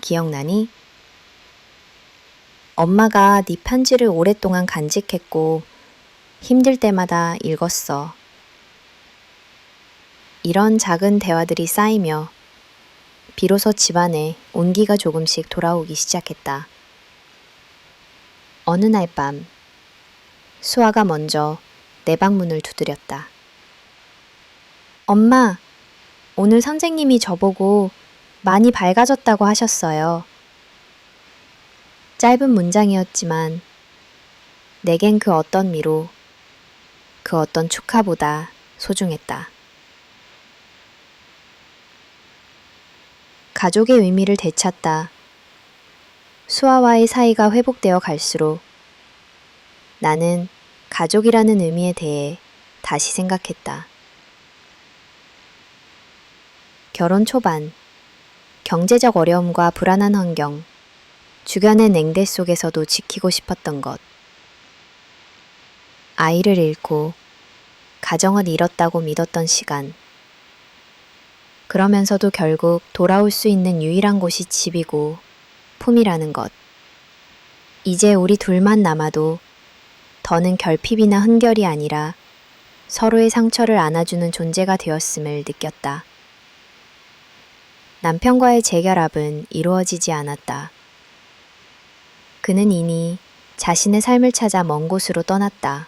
기억나니? 엄마가 네 편지를 오랫동안 간직했고 힘들 때마다 읽었어. 이런 작은 대화들이 쌓이며 비로소 집안에 온기가 조금씩 돌아오기 시작했다. 어느 날 밤, 수아가 먼저 내 방 문을 두드렸다. 엄마, 오늘 선생님이 저보고 많이 밝아졌다고 하셨어요. 짧은 문장이었지만 내겐 그 어떤 미로, 그 어떤 축하보다 소중했다. 가족의 의미를 되찾다. 수아와의 사이가 회복되어 갈수록 나는 가족이라는 의미에 대해 다시 생각했다. 결혼 초반, 경제적 어려움과 불안한 환경, 주변의 냉대 속에서도 지키고 싶었던 것. 아이를 잃고 가정을 잃었다고 믿었던 시간. 그러면서도 결국 돌아올 수 있는 유일한 곳이 집이고 품이라는 것. 이제 우리 둘만 남아도 더는 결핍이나 흔결이 아니라 서로의 상처를 안아주는 존재가 되었음을 느꼈다. 남편과의 재결합은 이루어지지 않았다. 그는 이미 자신의 삶을 찾아 먼 곳으로 떠났다.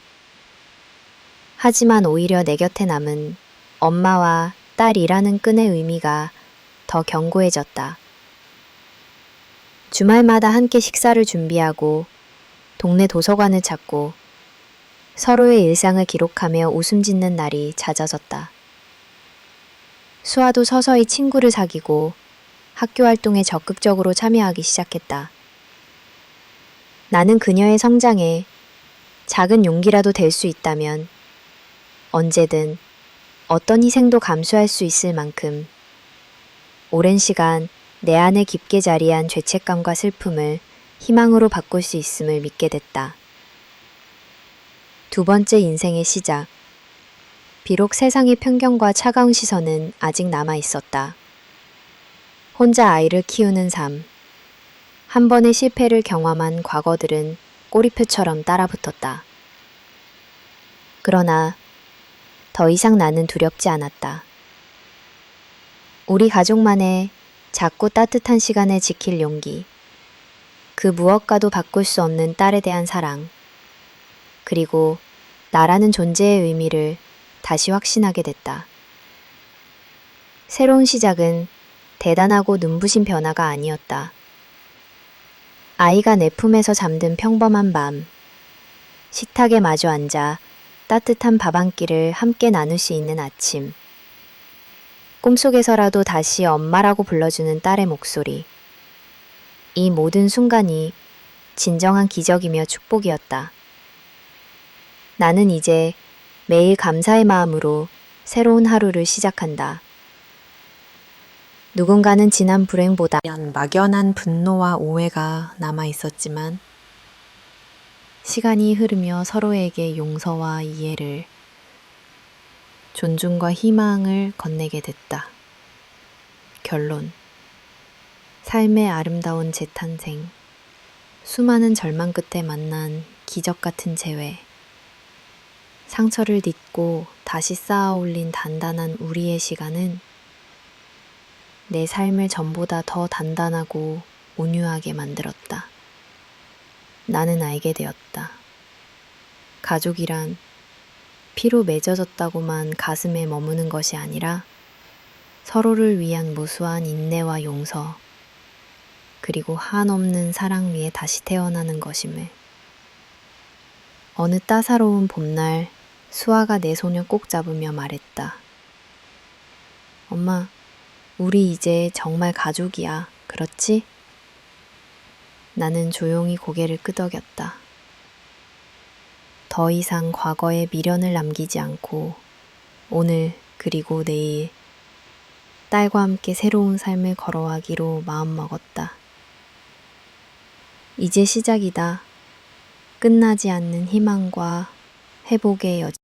하지만 오히려 내 곁에 남은 엄마와 딸이라는 끈의 의미가 더 견고해졌다. 주말마다 함께 식사를 준비하고 동네 도서관을 찾고 서로의 일상을 기록하며 웃음 짓는 날이 잦아졌다. 수아도 서서히 친구를 사귀고 학교 활동에 적극적으로 참여하기 시작했다. 나는 그녀의 성장에 작은 용기라도 될 수 있다면 언제든 어떤 희생도 감수할 수 있을 만큼 오랜 시간 내 안에 깊게 자리한 죄책감과 슬픔을 희망으로 바꿀 수 있음을 믿게 됐다. 두 번째 인생의 시작. 비록 세상의 편견과 차가운 시선은 아직 남아 있었다. 혼자 아이를 키우는 삶. 한 번의 실패를 경험한 과거들은 꼬리표처럼 따라붙었다. 그러나 더 이상 나는 두렵지 않았다. 우리 가족만의 작고 따뜻한 시간을 지킬 용기. 그 무엇과도 바꿀 수 없는 딸에 대한 사랑. 그리고 나라는 존재의 의미를 다시 확신하게 됐다. 새로운 시작은 대단하고 눈부신 변화가 아니었다. 아이가 내 품에서 잠든 평범한 밤, 식탁에 마주 앉아 따뜻한 밥 한 끼를 함께 나눌 수 있는 아침, 꿈속에서라도 다시 엄마라고 불러주는 딸의 목소리. 이 모든 순간이 진정한 기적이며 축복이었다. 나는 이제 매일 감사의 마음으로 새로운 하루를 시작한다. 누군가는 지난 불행보다 막연한 분노와 오해가 남아 있었지만 시간이 흐르며 서로에게 용서와 이해를, 존중과 희망을 건네게 됐다. 결론. 삶의 아름다운 재탄생. 수많은 절망 끝에 만난 기적 같은 재회. 상처를 딛고 다시 쌓아 올린 단단한 우리의 시간은 내 삶을 전보다 더 단단하고 온유하게 만들었다. 나는 알게 되었다. 가족이란 피로 맺어졌다고만 가슴에 머무는 것이 아니라 서로를 위한 무수한 인내와 용서, 그리고 한없는 사랑 위에 다시 태어나는 것임을. 어느 따사로운 봄날 수아가 내 손을 꼭 잡으며 말했다. 엄마, 우리 이제 정말 가족이야. 그렇지? 나는 조용히 고개를 끄덕였다. 더 이상 과거에 미련을 남기지 않고 오늘 그리고 내일 딸과 함께 새로운 삶을 걸어가기로 마음먹었다. 이제 시작이다. 끝나지 않는 희망과 회복의 여정.